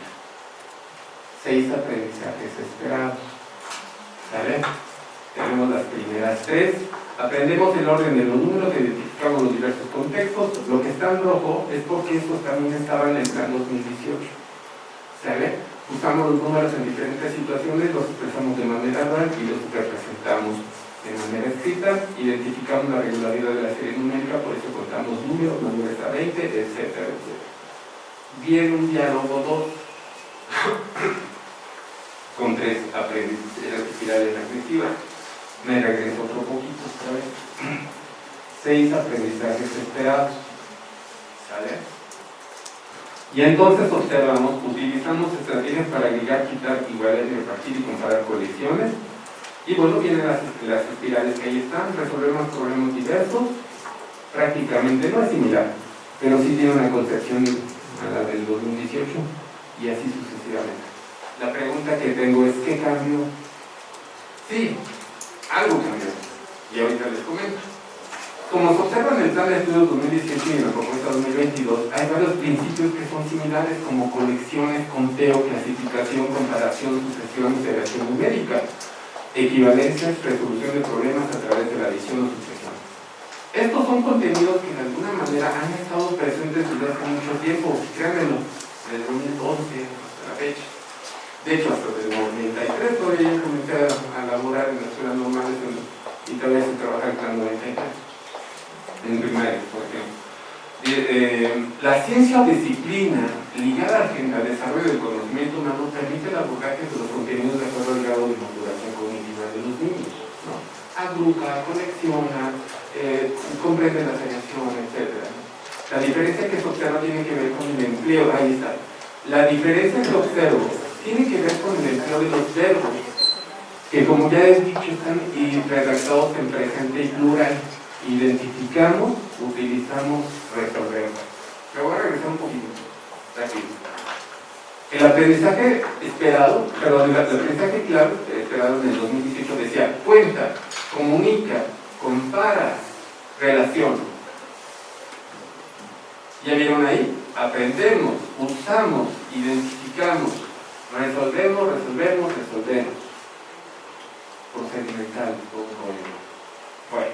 6 aprendizajes esperados. ¿Sale? Tenemos las primeras 3. Aprendemos el orden de los números, identificamos los diversos contextos. Lo que está en rojo es porque estos también estaban en el plan 2018. ¿Sale? Usamos los números en diferentes situaciones, los expresamos de manera oral y los representamos de manera escrita. Identificamos la regularidad de la serie numérica, por eso contamos números mayores a 20, etcétera, etcétera. Viene un diálogo 2 con 3 espirales reflexivas. Me regreso otro poquito, ¿sabes? 6 aprendizajes esperados. ¿Sale? Y entonces observamos, utilizamos estrategias para agregar, quitar, igualar, repartir y comparar colecciones. Y bueno, vienen las espirales que ahí están. Resolvemos problemas diversos. Prácticamente no es similar, pero sí tiene una concepción a la del 2018 y así sucesivamente. La pregunta que tengo es: ¿qué cambió? Sí, algo cambió, y ahorita les comento. Como se observa en el plan de estudios 2018 y en la propuesta 2022, hay varios principios que son similares, como colecciones, conteo, clasificación, comparación, sucesión, integración numérica, equivalencias, resolución de problemas a través de la adición o sucesión. Estos son contenidos que de alguna manera han estado presentes desde hace mucho tiempo, créanmelo, desde 2011 hasta la fecha. De hecho, hasta el 93 todavía yo comencé a laborar en las escuelas normales y todavía se trabaja en plan 93, en primaria, por ejemplo. La ciencia o disciplina ligada al desarrollo del conocimiento humano permite el abordaje de los contenidos de acuerdo al grado de maduración cognitiva de los niños, ¿no? Agrupa, colecciona, comprende la asociación, etc. La diferencia que se observa tiene que ver con el empleo, ahí está. La diferencia que observo tiene que ver con el empleo de los verbos, que como ya he dicho están redactados en presente y plural. Identificamos, utilizamos, resolvemos. Me voy a regresar un poquito, rápido. El aprendizaje esperado, perdón, el aprendizaje clave esperado en el 2018 decía: cuenta, comunica, compara, relaciona. ¿Ya vieron ahí? Aprendemos, avanzamos, identificamos, resolvemos. Procedimental, todo un código. Bueno,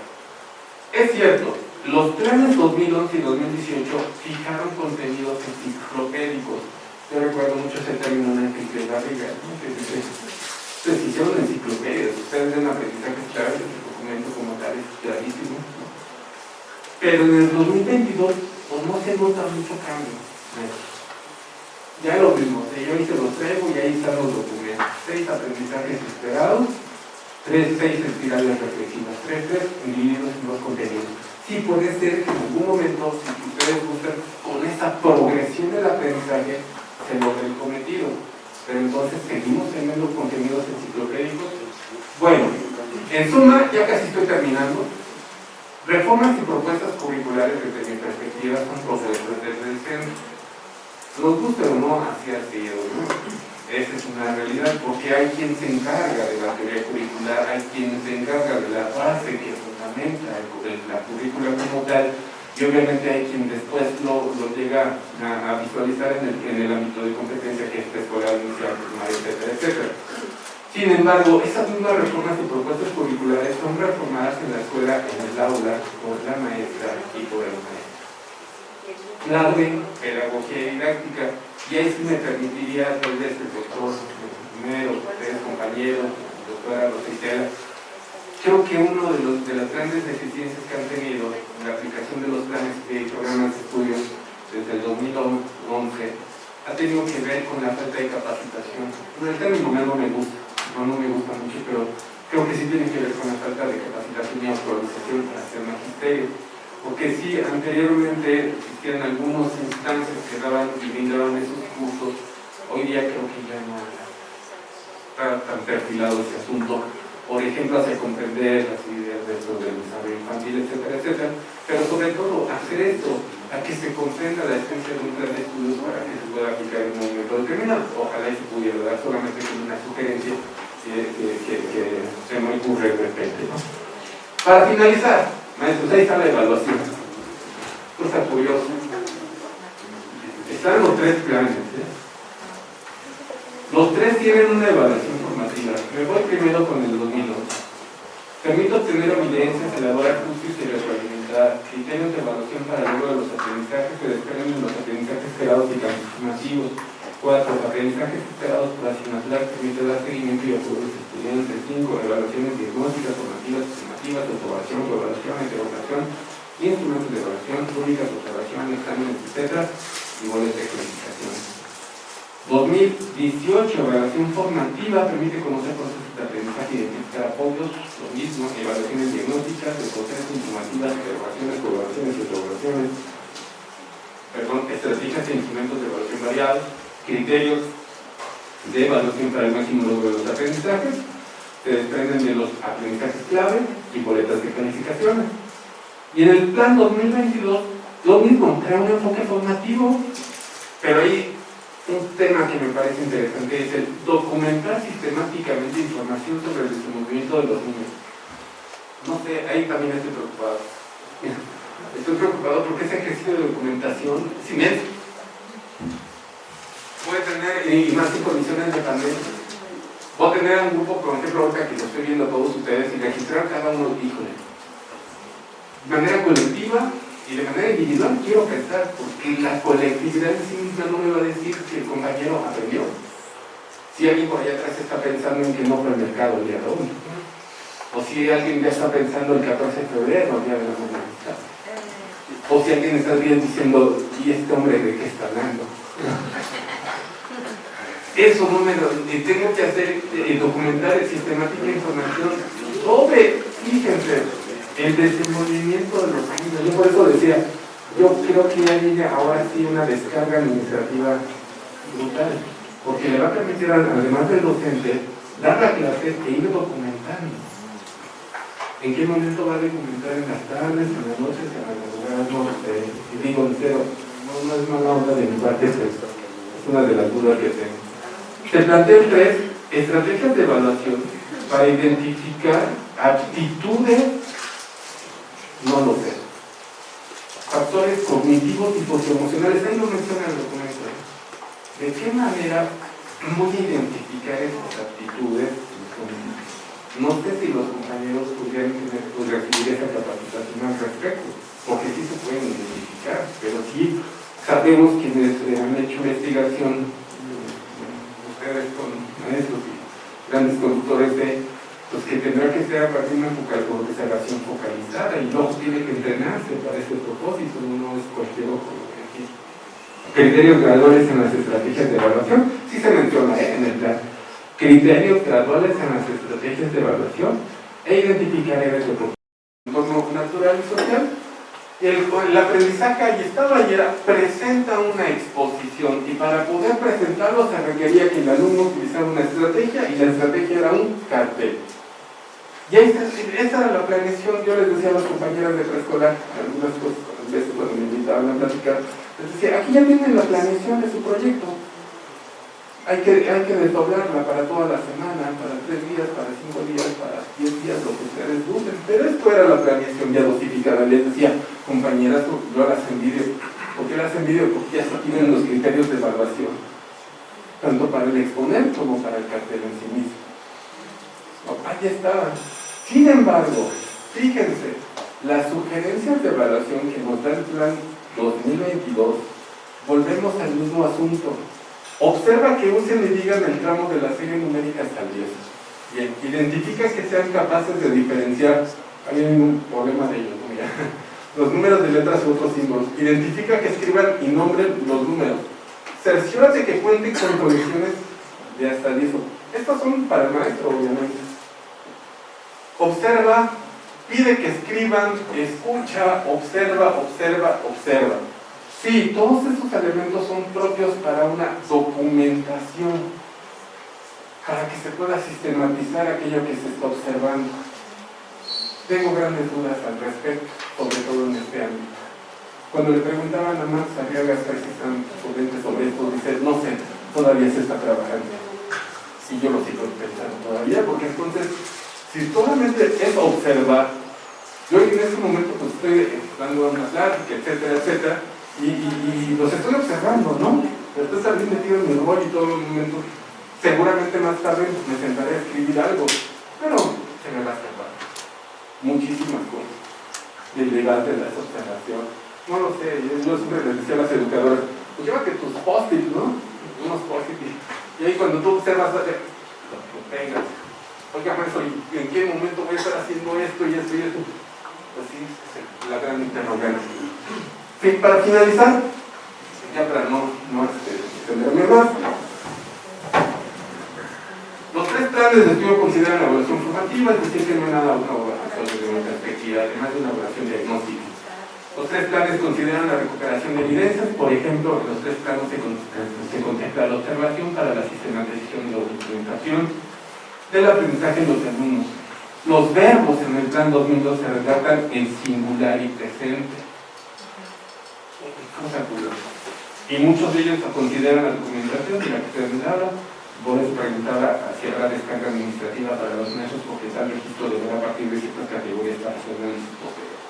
es cierto, los planes 2011 y 2018 fijaron contenidos enciclopédicos. Yo recuerdo mucho ese término en el barriga, ¿no? Se hicieron enciclopedias, ustedes ven aprendizajes claros, el documento como tal es clarísimo, ¿no? Pero en el 2022 pues no se nota mucho cambio, ¿no? Ya lo vimos, yo hice los traigo y ahí están los documentos. 6 aprendizajes esperados, 6 espirales reflexivas, 3 divididos en 2 contenidos. Sí puede ser que en algún momento, si ustedes gustan, con esa progresión del aprendizaje se logre el cometido. Pero entonces seguimos teniendo contenidos enciclopédicos. Bueno, en suma, ya casi estoy terminando. Reformas y propuestas curriculares desde mi perspectiva son propuestas desde el centro. Nos guste o no, así ha sido, ¿no? Esa es una realidad, porque hay quien se encarga de la teoría curricular, hay quien se encarga de la base que fundamenta la currícula como tal, y obviamente hay quien después lo llega a visualizar en el ámbito de competencia que es preescolar, inicial, primaria, etcétera, etcétera. Sin embargo, esas mismas reformas y propuestas curriculares son reformadas en la escuela, en el aula, por la maestra y por el maestro. Clave, pedagogía didáctica, y ahí sí me permitiría tal vez el doctor primero, ustedes compañeros, doctora Rositela. Creo que uno de las grandes deficiencias que han tenido en la aplicación de los planes y programas de estudios desde el 2011 ha tenido que ver con la falta de capacitación. El término no me gusta, no me gusta mucho, pero creo que sí tiene que ver con la falta de capacitación y autorización para hacer magisterio. Porque sí, anteriormente existían algunos instancias que daban y brindaban esos cursos, hoy día creo que ya no está tan perfilado ese asunto. Por ejemplo, hacer comprender las ideas dentro del desarrollo infantil, etcétera, etcétera. Pero sobre todo, hacer esto, a que se comprenda la esencia de un plan de estudios para que se pueda aplicar en un momento determinado. Ojalá y se pudiera dar solamente con una sugerencia que se me ocurre de repente, ¿no? Para finalizar, maestros, ahí está la evaluación. Cosa curiosa. Están los 3 planes, ¿eh? Los 3 tienen una evaluación formativa. Me voy primero con el 2011. Permite obtener evidencias, elaborar juicios y retroalimentar criterios de evaluación para el logro de los aprendizajes que desprenden de los aprendizajes esperados y calificativos. 4. Aprendizajes esperados por asignatura que permite dar seguimiento y apoyo a los estudiantes. 5. Evaluaciones diagnósticas, formativas, estimativas, autoevaluación, coevaluación, interrogación, instrumentos de evaluación, rúbricas, observación, exámenes, etc. y boletas de calificación. 2018, evaluación formativa, permite conocer procesos de aprendizaje y identificar apoyos, lo mismo, evaluaciones diagnósticas, de procesos informativas, evaluaciones, coevaluaciones, evaluaciones, estrategias e instrumentos de evaluación variados, criterios de evaluación para el máximo logro de los aprendizajes, se desprenden de los aprendizajes clave y boletas de calificaciones. Y en el plan 2022, lo mismo, crea un enfoque formativo, pero ahí un tema que me parece interesante es el documentar sistemáticamente información sobre el desenvolvimiento de los niños. No sé, ahí también estoy preocupado. Estoy preocupado porque ese ejercicio de documentación es inmenso. Puede tener, y más en condiciones de pandemia, voy a tener un grupo, por ejemplo, ahorita que lo estoy viendo a todos ustedes y registrar cada uno, híjole, de manera colectiva y de manera individual quiero pensar, porque la colectividad en sí misma no me va a decir si el compañero aprendió. Si alguien por allá atrás está pensando en que no fue al mercado el día de hoy, o si alguien ya está pensando el 14 de febrero, el día de la Amistad, o si alguien está bien diciendo, ¿y este hombre de qué está hablando? Eso no me lo... tengo que hacer, documentar sistemática información sobre, fíjense, el desenvolvimiento de los niños. Yo por eso decía, yo creo que ya viene ahora sí una descarga administrativa brutal, porque le va a permitir, además del docente, dar la clase e ir documentando. ¿En qué momento va a documentar? ¿En las tardes, en las noches, en las madrugadas? No, digo, no es mala onda de mi parte, es una de las dudas que tengo. Se plantean 3 estrategias de evaluación para identificar aptitudes, no lo sé, factores cognitivos y socioemocionales. Ahí lo menciona el documento. ¿De qué manera voy a identificar esas aptitudes? No sé si los compañeros pudieran recibir esa capacitación al respecto, porque sí se pueden identificar, pero sí sabemos quienes han hecho investigación, ustedes con maestros y grandes conductores pues que tendrá que ser a partir de una observación focalizada y luego tiene que entrenarse para ese propósito, no es cualquier otro. Criterios graduales en las estrategias de evaluación, sí se menciona en el plan. Criterios graduales en las estrategias de evaluación e identificar áreas de entorno natural y social. El aprendizaje ayestado ayer presenta una exposición y para poder presentarlo se requería que el alumno utilizara una estrategia y la estrategia era un cartel. Y esa era la planeación. Yo les decía a las compañeras de preescolar, algunas veces cuando me invitaban a platicar, les decía, aquí ya tienen la planeación de su proyecto. Hay que desdoblarla para toda la semana, para 3 días, para 5 días, para 10 días, lo que ustedes gusten. Pero esto era la planeación ya dosificada. Les decía, compañeras, yo las envidio. ¿Por qué las envidio? Porque ya se tienen los criterios de evaluación, tanto para el exponer como para el cartel en sí mismo. Ahí estaban. Sin embargo, fíjense, las sugerencias de evaluación que nos da el plan 2022, volvemos al mismo asunto. Observa que usen y digan el tramo de la serie numérica hasta el 10. Bien, identifica que sean capaces de diferenciar. Hay un problema de ellos, mira. Los números de letras u otros símbolos. Identifica que escriban y nombren los números. Cerciórate que cuenten con colecciones de hasta 10. Estas son para el maestro, obviamente. Observa, pide que escriban, escucha, observa. Sí, todos esos elementos son propios para una documentación, para que se pueda sistematizar aquello que se está observando. Tengo grandes dudas al respecto, sobre todo en este ámbito. Cuando le preguntaban a Max Arriaga, que están ponentes sobre esto, dice, no sé, todavía se está trabajando. Y yo lo sigo pensando todavía, porque entonces, si solamente es observar, yo en este momento pues estoy dando una plática, etcétera, y los estoy observando, ¿no? Estoy también metido en mi rol y todo el momento. Seguramente más tarde me sentaré a escribir algo, pero se me va a escapar muchísimas cosas. El debate, las observaciones, no lo sé. Yo siempre les decía a las educadoras, pues llévate tus post-its, ¿no? Unos post-its, y ahí cuando tú observas, lo tengas. Oiga, maestro, ¿en qué momento voy a estar haciendo esto y esto y esto? Pues sí, es la gran interrogante. Sí, para finalizar, ya para no extenderme más, los 3 planes de estudio consideran la evaluación formativa, es decir, que no hay nada nuevo desde una perspectiva, además de una evaluación diagnóstica. Los 3 planes consideran la recuperación de evidencias, por ejemplo, en los 3 planos se contempla la observación para la sistematización y la documentación del aprendizaje en los alumnos. Los verbos en el plan 2002 se redactan en singular y presente. Y muchos de ellos consideran la documentación de la que ustedes me hablan. Por eso preguntaba hacia la descarga administrativa para los maestros, porque está el registro de ver a partir de ciertas categorías para hacer análisis posterior.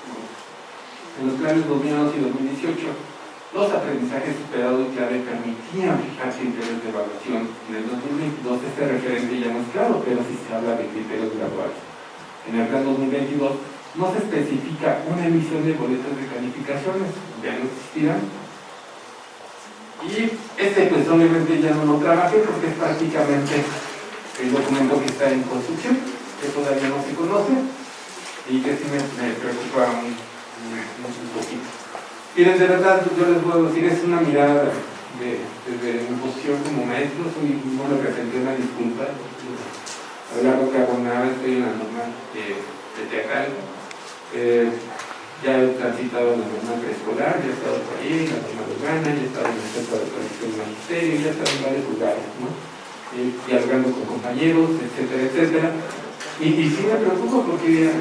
En los planes 2011 y 2018, los aprendizajes superados y clave permitían fijar criterios de evaluación. En el 2022 este referente ya no es claro, pero sí se habla de criterios graduales. En el plan 2022 no se especifica una emisión de boletos de calificaciones, ya no existirán. Y pues obviamente ya no lo trabajé porque es prácticamente el documento que está en construcción, que todavía no se conoce y que sí me preocupa un poquito. Miren, de verdad, yo les puedo decir, es una mirada desde mi posición como maestro. No me presenté una disculpa. Hablar carbonada, estoy en la normal de teatral. Ya he transitado la normal preescolar, ya he estado por ahí, en la normal urbana, ya he estado en el centro de tradición magisterio, ya he estado en varios lugares, ¿no? Dialogando con compañeros, etcétera. Y sí me preocupo porque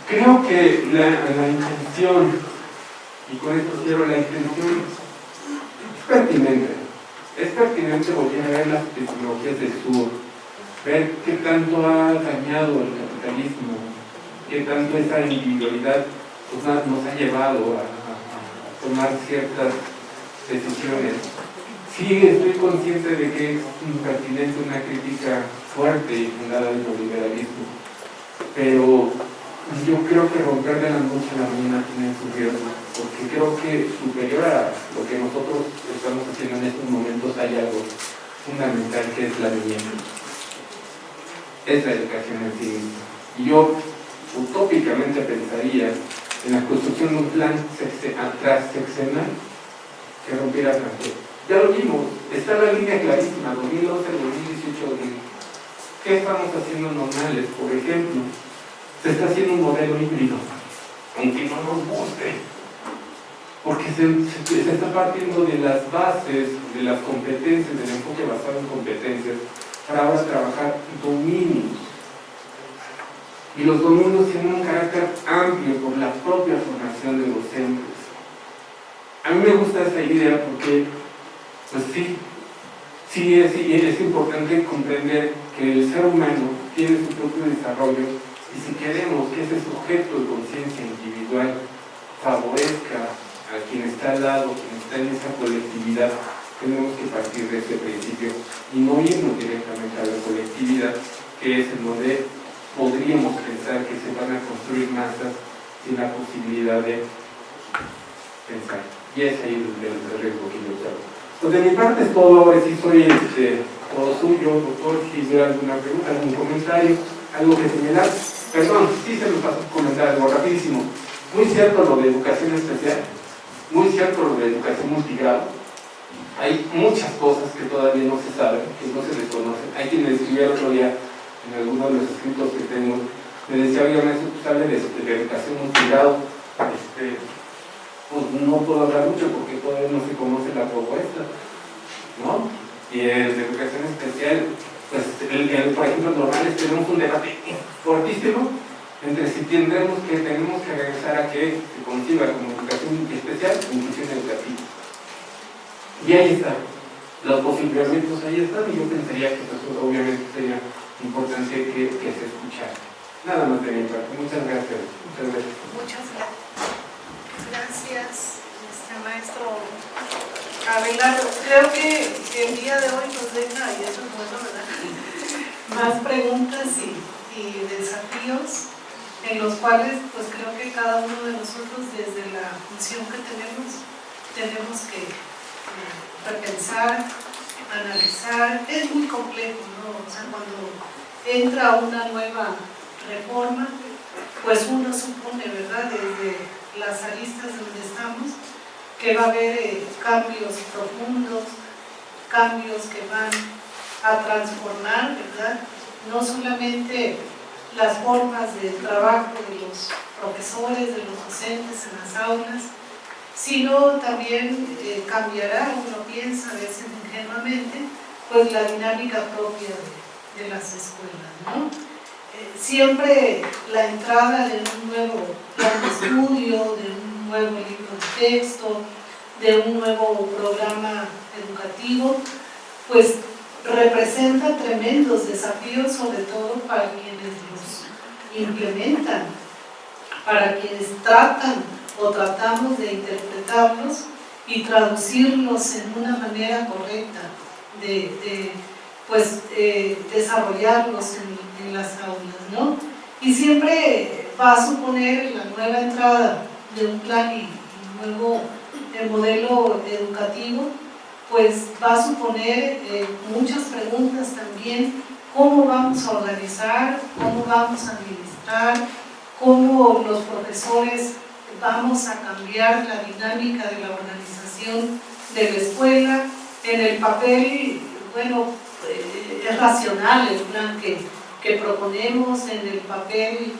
creo que la intención, y con esto cierro, la intención es pertinente. Es pertinente volver a ver las tecnologías del sur, ver qué tanto ha dañado el capitalismo, qué tanto esa individualidad nos ha llevado a tomar ciertas decisiones sí estoy consciente de que es pertinente una crítica fuerte y fundada en el neoliberalismo, pero yo creo que romper de la noche a la mañana tiene su riesgo, porque creo que superior a lo que nosotros estamos haciendo en estos momentos hay algo fundamental que es la niñez, es la educación en sí misma. Y yo utópicamente pensaría en la construcción de un plan transseccional que rompiera fronteras. Ya lo vimos, está la línea clarísima, 2011, 2018, 2000. ¿Qué estamos haciendo normales? Por ejemplo, se está haciendo un modelo híbrido, aunque no nos guste, porque se está partiendo de las bases, de las competencias, del enfoque basado en competencias, para ahora trabajar dominios. Y los dominios tienen un carácter amplio por la propia formación de docentes. A mí me gusta esa idea porque, pues sí es importante comprender que el ser humano tiene su propio desarrollo y si queremos que ese sujeto de conciencia individual favorezca a quien está al lado, quien está en esa colectividad, tenemos que partir de ese principio y no irnos directamente a la colectividad, que es en donde podríamos pensar que se van a construir masas sin la posibilidad de pensar. Y es ahí el riesgo que yo tengo. Pues de mi parte es todo, ahora sí soy todo suyo, doctor, si hubiera alguna pregunta, algún comentario, algo que señalar. Perdón, sí se me pasó comentar algo rapidísimo. Muy cierto lo de educación especial, muy cierto lo de educación multigrado. Hay muchas cosas que todavía no se saben, que no se desconocen. Hay quien me escribió el otro día en algunos de los escritos que tengo, me decía, oiga, maestro, tú sabes de educación multigrado, pues no puedo hablar mucho porque todavía no se conoce la propuesta, ¿no? Y en educación especial, pues, por ejemplo, en normales tenemos un debate fortísimo entre si tenemos que regresar a que se conciba como educación especial o inclusión educativa. Y ahí están, los posibilitamientos ahí están, y yo pensaría que eso obviamente sería importante que se escuchara. Nada más de mi parte. Muchas gracias. Muchas gracias. Muchas gracias, maestro Abelardo. Creo que el día de hoy nos deja, y eso es bueno, ¿verdad?, más preguntas y desafíos en los cuales pues creo que cada uno de nosotros desde la función que tenemos que repensar, analizar. Es muy complejo, ¿no? O sea, cuando entra una nueva reforma, pues uno supone, ¿verdad?, desde las aristas donde estamos, que va a haber cambios profundos, cambios que van a transformar, ¿verdad?, no solamente las formas de trabajo de los profesores, de los docentes en las aulas, sino también cambiará, uno piensa a veces ingenuamente, pues la dinámica propia de las escuelas, ¿no? Siempre la entrada de un nuevo plan de estudio, de un nuevo libro de texto, de un nuevo programa educativo, pues representa tremendos desafíos, sobre todo para quienes los implementan, para quienes tratan o tratamos de interpretarlos y traducirlos en una manera correcta, de desarrollarlos en las aulas, ¿no? Y siempre va a suponer la nueva entrada de un plan y nuevo modelo educativo, pues va a suponer muchas preguntas también: cómo vamos a organizar, cómo vamos a administrar, cómo los profesores vamos a cambiar la dinámica de la organización de la escuela. En el papel, bueno, es racional el plan que proponemos. En el papel,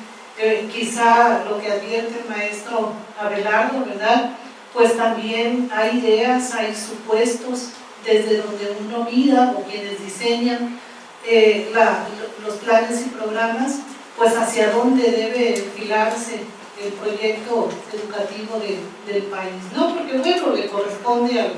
quizá lo que advierte el maestro Abelardo, ¿verdad?, pues también hay ideas, hay supuestos desde donde uno mira, o quienes diseñan los planes y programas, pues hacia dónde debe enfilarse el proyecto educativo del país, ¿no? Porque bueno, le corresponde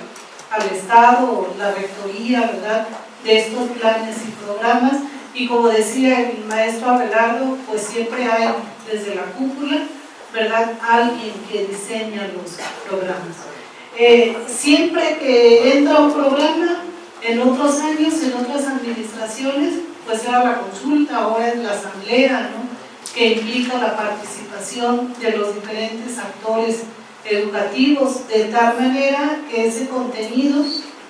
al Estado, la rectoría, ¿verdad?, de estos planes y programas, y como decía el maestro Abelardo, pues siempre hay desde la cúpula, ¿verdad?, alguien que diseña los programas. Siempre que entra un programa, en otros años, en otras administraciones, pues era la consulta, ahora es la asamblea, ¿no?, que implica la participación de los diferentes actores educativos, de tal manera que ese contenido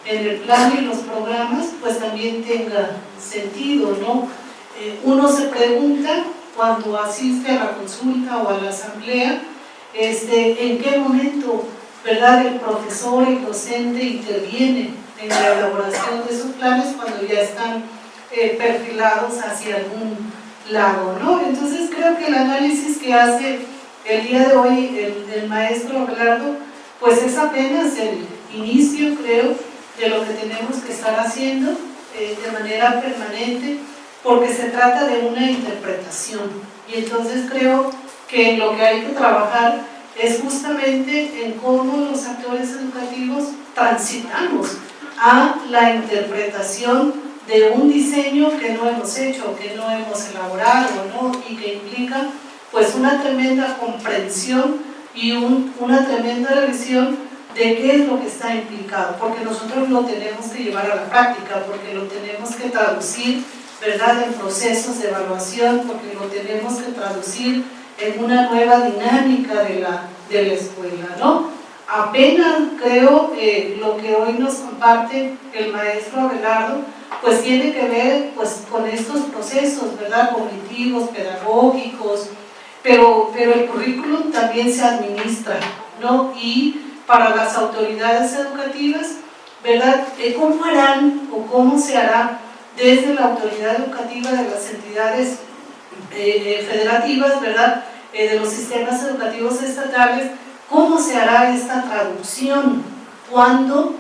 en el plan y los programas pues también tenga sentido, ¿no? Uno se pregunta cuando asiste a la consulta o a la asamblea, en qué momento, ¿verdad?, el profesor, el docente interviene en la elaboración de esos planes cuando ya están perfilados hacia algún lado, ¿no? Entonces creo que el análisis que hace el día de hoy el maestro Abelardo, pues es apenas el inicio, creo, de lo que tenemos que estar haciendo de manera permanente, porque se trata de una interpretación. Y entonces creo que lo que hay que trabajar es justamente en cómo los actores educativos transitamos a la interpretación de un diseño que no hemos hecho, que no hemos elaborado, ¿no?, y que implica pues una tremenda comprensión y una tremenda revisión de qué es lo que está implicado, porque nosotros lo tenemos que llevar a la práctica, porque lo tenemos que traducir, ¿verdad?, en procesos de evaluación, porque lo tenemos que traducir en una nueva dinámica de la escuela, ¿no? Apenas creo lo que hoy nos comparte el maestro Abelardo, pues tiene que ver pues con estos procesos, ¿verdad?, cognitivos, pedagógicos, pero el currículum también se administra, ¿no? Y para las autoridades educativas, ¿verdad?, ¿cómo harán o cómo se hará desde la autoridad educativa de las entidades federativas, ¿verdad?, de los sistemas educativos estatales? ¿Cómo se hará esta traducción cuando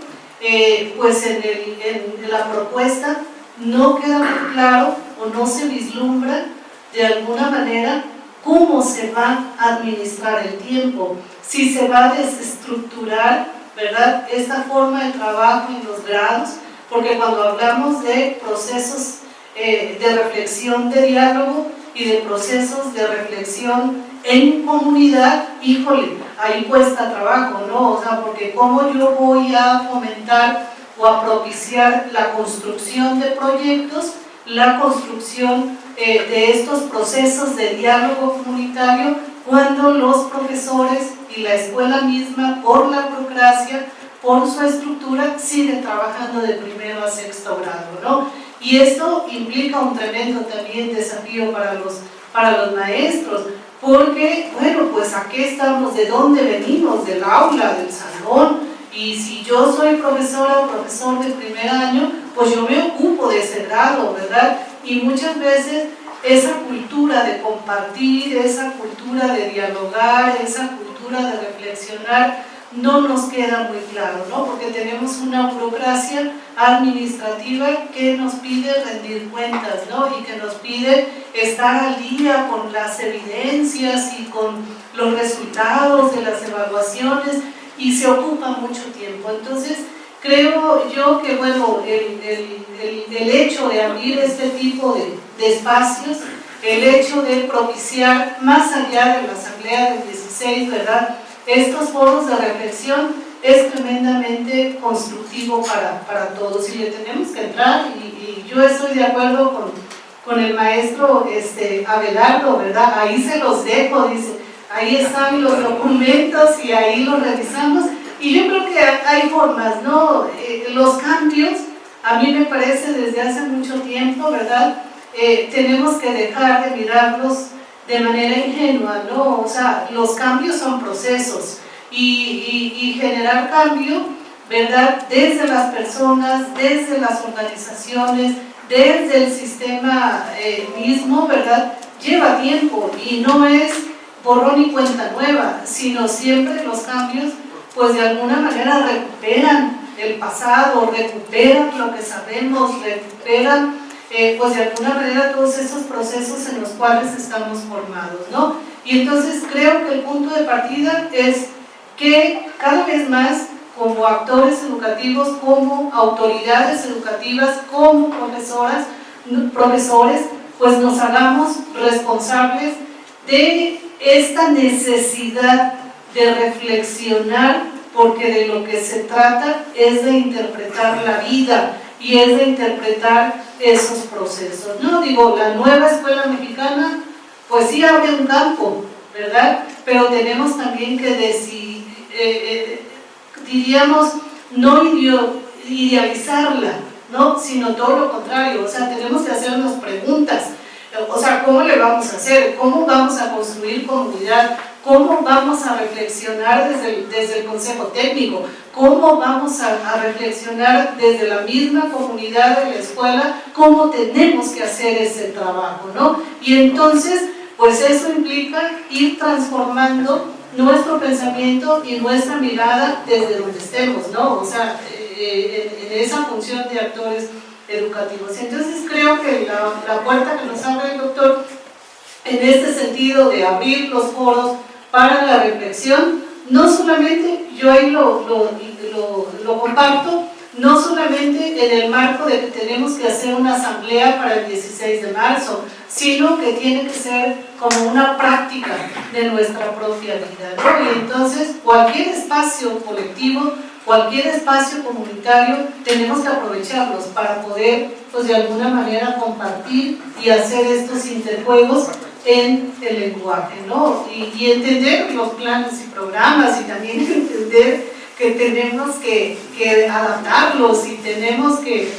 pues en la propuesta no queda muy claro o no se vislumbra de alguna manera cómo se va a administrar el tiempo? Si se va a desestructurar, ¿verdad?, esta forma de trabajo en los grados, porque cuando hablamos de procesos de reflexión, de diálogo y de procesos de reflexión en comunidad, híjole, ahí cuesta trabajo, ¿no? O sea, porque cómo yo voy a fomentar o a propiciar la construcción de proyectos, la construcción de estos procesos de diálogo comunitario, cuando los profesores y la escuela misma, por la burocracia, por su estructura, siguen trabajando de primero a sexto grado, ¿no? Y esto implica un tremendo también desafío para los maestros, porque, bueno, pues aquí estamos, ¿de dónde venimos? Del aula, del salón, y si yo soy profesora o profesor de primer año, pues yo me ocupo de ese grado, ¿verdad? Y muchas veces esa cultura de compartir, esa cultura de dialogar, esa cultura de reflexionar, no nos queda muy claro, ¿no? Porque tenemos una burocracia administrativa que nos pide rendir cuentas, ¿no? Y que nos pide estar al día con las evidencias y con los resultados de las evaluaciones, y se ocupa mucho tiempo. Entonces, creo yo que, bueno, el hecho de abrir este tipo de espacios, el hecho de propiciar, más allá de la asamblea del 16, ¿verdad?, estos foros de reflexión, es tremendamente constructivo para todos, y le tenemos que entrar, y yo estoy de acuerdo con el maestro Abelardo, ¿verdad? Ahí se los dejo, dice, ahí están los documentos y ahí los revisamos, y yo creo que hay formas, ¿no? Los cambios, a mí me parece desde hace mucho tiempo, ¿verdad?, tenemos que dejar de mirarlos de manera ingenua, ¿no? O sea, los cambios son procesos, y generar cambio, ¿verdad?, desde las personas, desde las organizaciones, desde el sistema mismo, ¿verdad?, lleva tiempo, y no es borrón y cuenta nueva, sino siempre los cambios pues de alguna manera recuperan el pasado, recuperan lo que sabemos, recuperan pues de alguna manera todos esos procesos en los cuales estamos formados, ¿no? Y entonces creo que el punto de partida es que cada vez más, como actores educativos, como autoridades educativas, como profesores, pues nos hagamos responsables de esta necesidad de reflexionar porque de lo que se trata es de interpretar la vida y es de interpretar esos procesos, ¿no? Digo, la nueva escuela mexicana, pues sí abre un campo, ¿verdad? Pero tenemos también que diríamos, no idealizarla, ¿no? Sino todo lo contrario, o sea, tenemos que hacernos preguntas, o sea, ¿cómo le vamos a hacer? ¿Cómo vamos a construir comunidad? ¿Cómo vamos a reflexionar desde el consejo técnico? ¿Cómo vamos a reflexionar desde la misma comunidad de la escuela? ¿Cómo tenemos que hacer ese trabajo, ¿no? Y entonces, pues eso implica ir transformando nuestro pensamiento y nuestra mirada desde donde estemos, ¿no? O sea, en esa función de actores educativos. Entonces creo que la puerta que nos abre el doctor en este sentido de abrir los foros para la reflexión, no solamente, yo ahí lo comparto, no solamente en el marco de que tenemos que hacer una asamblea para el 16 de marzo, sino que tiene que ser como una práctica de nuestra propia vida, ¿no? Y entonces cualquier espacio colectivo, cualquier espacio comunitario, tenemos que aprovecharlos para poder, pues de alguna manera, compartir y hacer estos interjuegos en el lenguaje, ¿no? Y entender los planes y programas, y también entender que tenemos que adaptarlos y tenemos que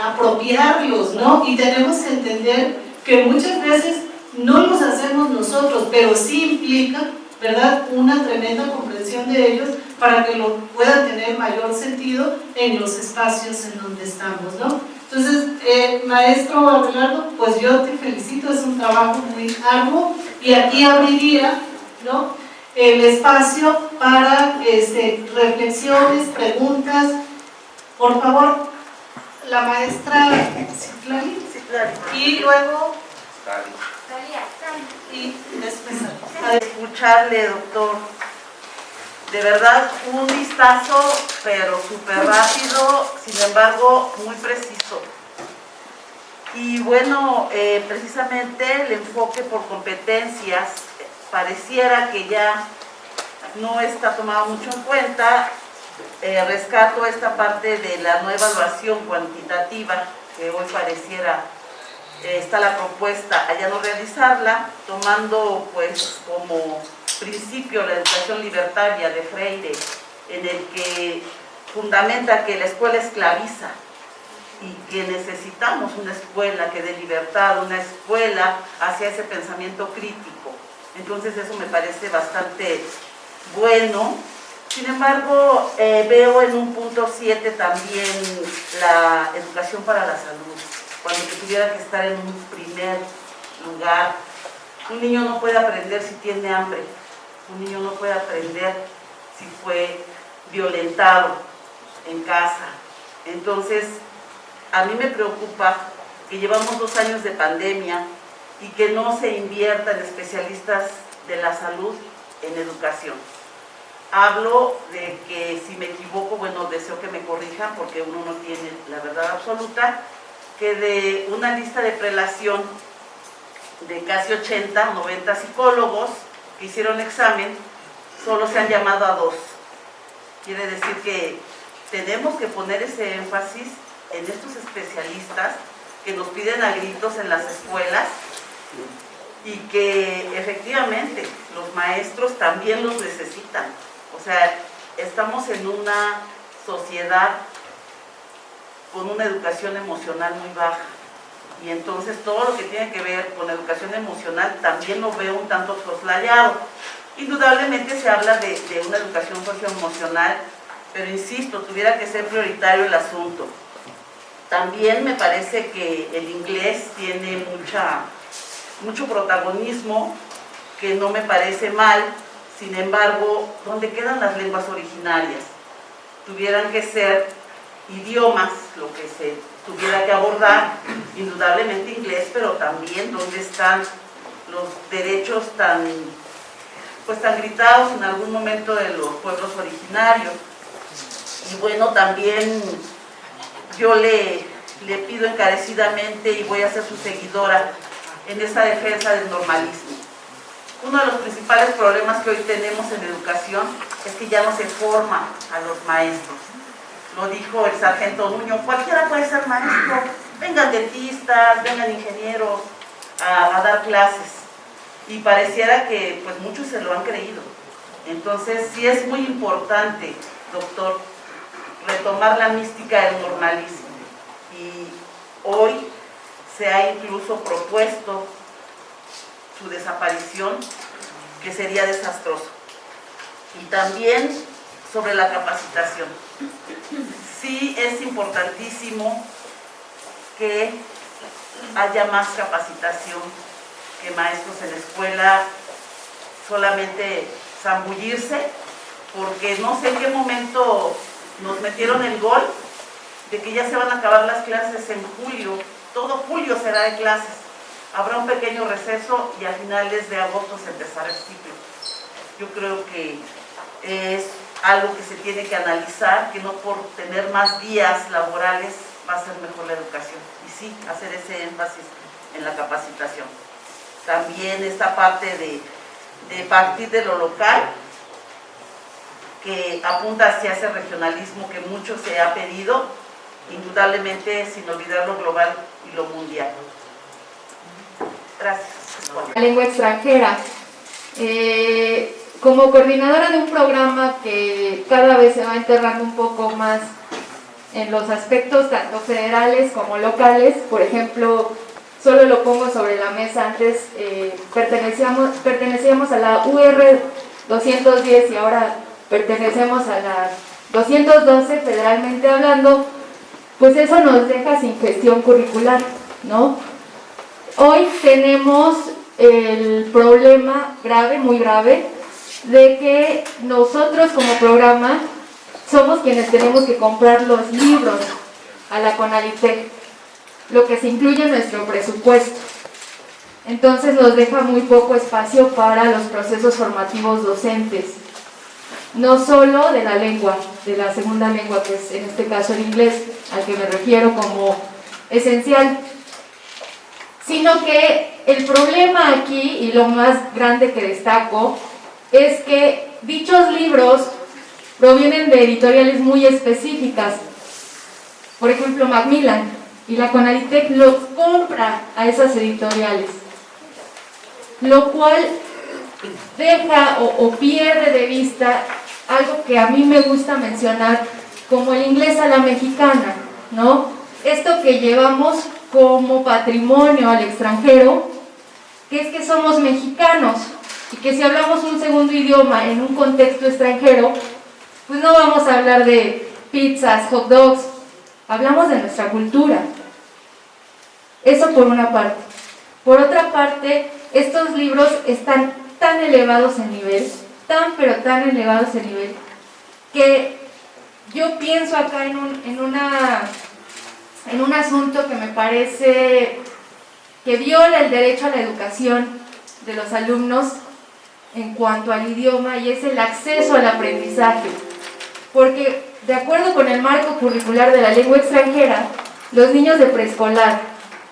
apropiarlos, ¿no? Y tenemos que entender que muchas veces no los hacemos nosotros, pero sí implica, ¿verdad?, una tremenda comprensión de ellos para que lo puedan tener mayor sentido en los espacios en donde estamos, ¿no? Entonces, maestro Abelardo, pues yo te felicito, es un trabajo muy arduo, y aquí abriría, ¿no?, el espacio para reflexiones, preguntas. Por favor, la maestra Citlali, y luego y después Escucharle, doctor, de verdad un vistazo, pero súper rápido, sin embargo muy preciso. Y bueno, precisamente el enfoque por competencias pareciera que ya no está tomado mucho en cuenta. Rescato esta parte de la no evaluación cuantitativa, que hoy pareciera está la propuesta a ya no realizarla, tomando pues como principio la educación libertaria de Freire, en el que fundamenta que la escuela esclaviza y que necesitamos una escuela que dé libertad, una escuela hacia ese pensamiento crítico. Entonces eso me parece bastante bueno. Sin embargo, veo en un punto 7 también la educación para la salud, cuando que tuviera que estar en un primer lugar. Un niño no puede aprender si tiene hambre, un niño no puede aprender si fue violentado en casa. Entonces, a mí me preocupa que llevamos 2 años de pandemia y que no se invierta en especialistas de la salud en educación. Hablo de que, si me equivoco, bueno, deseo que me corrijan porque uno no tiene la verdad absoluta, que de una lista de prelación de casi 80, 90 psicólogos que hicieron examen, solo se han llamado a 2. Quiere decir que tenemos que poner ese énfasis en estos especialistas que nos piden a gritos en las escuelas, y que efectivamente los maestros también los necesitan. O sea, estamos en una sociedad con una educación emocional muy baja, y entonces todo lo que tiene que ver con educación emocional también lo veo un tanto soslayado. Indudablemente se habla de una educación socioemocional, pero insisto, tuviera que ser prioritario el asunto. También me parece que el inglés tiene mucho protagonismo, que no me parece mal. Sin embargo, ¿dónde quedan las lenguas originarias? Tuvieran que ser idiomas lo que se tuviera que abordar, indudablemente inglés, pero también dónde están los derechos tan gritados en algún momento de los pueblos originarios. Y bueno, también yo le pido encarecidamente, y voy a ser su seguidora en esa defensa del normalismo. Uno de los principales problemas que hoy tenemos en educación es que ya no se forma a los maestros. Lo dijo el sargento Nuño, cualquiera puede ser maestro, vengan dentistas, vengan ingenieros a dar clases. Y pareciera que pues muchos se lo han creído. Entonces sí es muy importante, doctor, retomar la mística del normalismo. Y hoy se ha incluso propuesto su desaparición, que sería desastroso. Y también sobre la capacitación. Sí es importantísimo que haya más capacitación que maestros en la escuela solamente zambullirse, porque no sé en qué momento nos metieron el gol de que ya se van a acabar las clases en julio. Todo julio será de clases. Habrá un pequeño receso y a finales de agosto se empezará el ciclo. Yo creo que es algo que se tiene que analizar, que no por tener más días laborales va a ser mejor la educación. Y sí, hacer ese énfasis en la capacitación. También esta parte de partir de lo local, que apunta hacia ese regionalismo que mucho se ha pedido, indudablemente sin olvidar lo global y lo mundial. Gracias. La lengua extranjera. Como coordinadora de un programa que cada vez se va enterrando un poco más en los aspectos tanto federales como locales, por ejemplo, solo lo pongo sobre la mesa, antes pertenecíamos a la UR 210 y ahora pertenecemos a la 212 federalmente hablando, pues eso nos deja sin gestión curricular, ¿no? Hoy tenemos el problema grave, muy grave, de que nosotros como programa somos quienes tenemos que comprar los libros a la CONALITEC, lo que se incluye en nuestro presupuesto. Entonces nos deja muy poco espacio para los procesos formativos docentes, no solo de la lengua, de la segunda lengua, que es en este caso el inglés, al que me refiero como esencial, sino que el problema aquí, y lo más grande que destaco, es que dichos libros provienen de editoriales muy específicas, por ejemplo Macmillan, y la CONALITEC los compra a esas editoriales, lo cual deja o pierde de vista algo que a mí me gusta mencionar como el inglés a la mexicana, ¿no? Esto que llevamos como patrimonio al extranjero, que es que somos mexicanos y que si hablamos un segundo idioma en un contexto extranjero, pues no vamos a hablar de pizzas, hot dogs, hablamos de nuestra cultura. Eso por una parte. Por otra parte, estos libros están tan elevados en nivel, pero tan elevados en nivel, que yo pienso acá en un asunto que me parece que viola el derecho a la educación de los alumnos en cuanto al idioma, y es el acceso al aprendizaje. Porque de acuerdo con el marco curricular de la lengua extranjera, los niños de preescolar,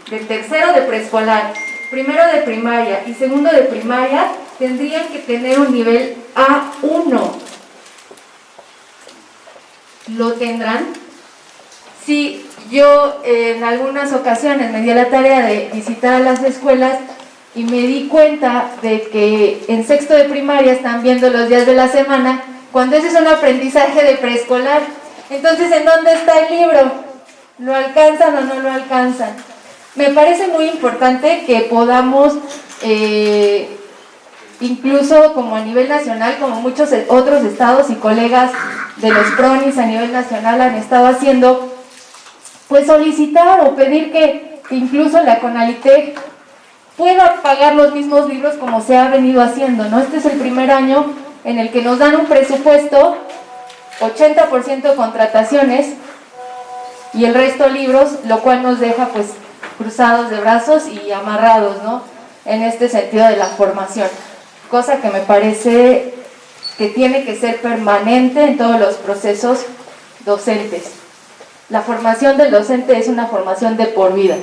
de tercero de preescolar, primero de primaria y segundo de primaria tendrían que tener un nivel A1. ¿Lo tendrán? Sí, yo en algunas ocasiones me di la tarea de visitar las escuelas y me di cuenta de que en sexto de primaria están viendo los días de la semana, cuando ese es un aprendizaje de preescolar. Entonces, ¿en dónde está el libro? ¿Lo alcanzan o no lo alcanzan? Me parece muy importante que podamos, incluso como a nivel nacional, como muchos otros estados y colegas de los PRONIS a nivel nacional han estado haciendo, pues solicitar o pedir que incluso la CONALITEC pueda pagar los mismos libros como se ha venido haciendo, ¿no? Este es el primer año en el que nos dan un presupuesto, 80% contrataciones y el resto libros, lo cual nos deja pues cruzados de brazos y amarrados, ¿no? En este sentido de la formación, cosa que me parece que tiene que ser permanente en todos los procesos docentes. La formación del docente es una formación de por vida,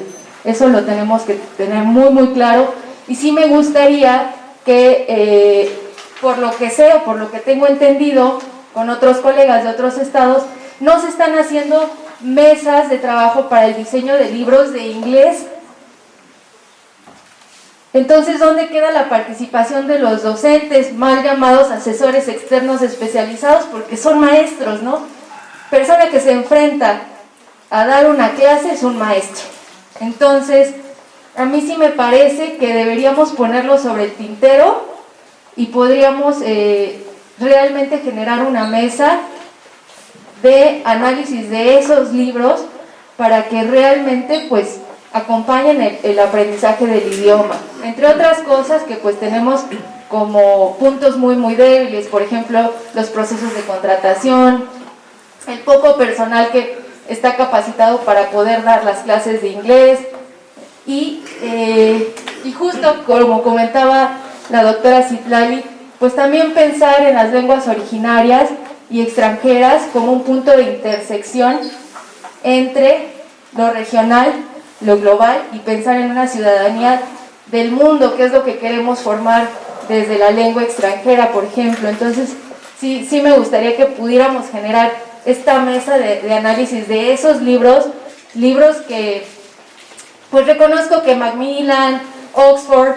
eso lo tenemos que tener muy muy claro, y sí me gustaría que por lo que sé o por lo que tengo entendido con otros colegas de otros estados, no se están haciendo mesas de trabajo para el diseño de libros de inglés. Entonces, ¿dónde queda la participación de los docentes, mal llamados asesores externos especializados? Porque son maestros, ¿no? Persona que se enfrenta a dar una clase es un maestro. Entonces, a mí sí me parece que deberíamos ponerlo sobre el tintero y podríamos realmente generar una mesa de análisis de esos libros para que realmente pues acompañen el aprendizaje del idioma. Entre otras cosas que pues tenemos como puntos muy débiles, por ejemplo, los procesos de contratación, el poco personal que está capacitado para poder dar las clases de inglés y justo como comentaba la doctora Citlali, pues también pensar en las lenguas originarias y extranjeras como un punto de intersección entre lo regional, lo global y pensar en una ciudadanía del mundo, que es lo que queremos formar desde la lengua extranjera, por ejemplo. Entonces, sí me gustaría que pudiéramos generar esta mesa de análisis de esos libros que, pues reconozco que Macmillan, Oxford,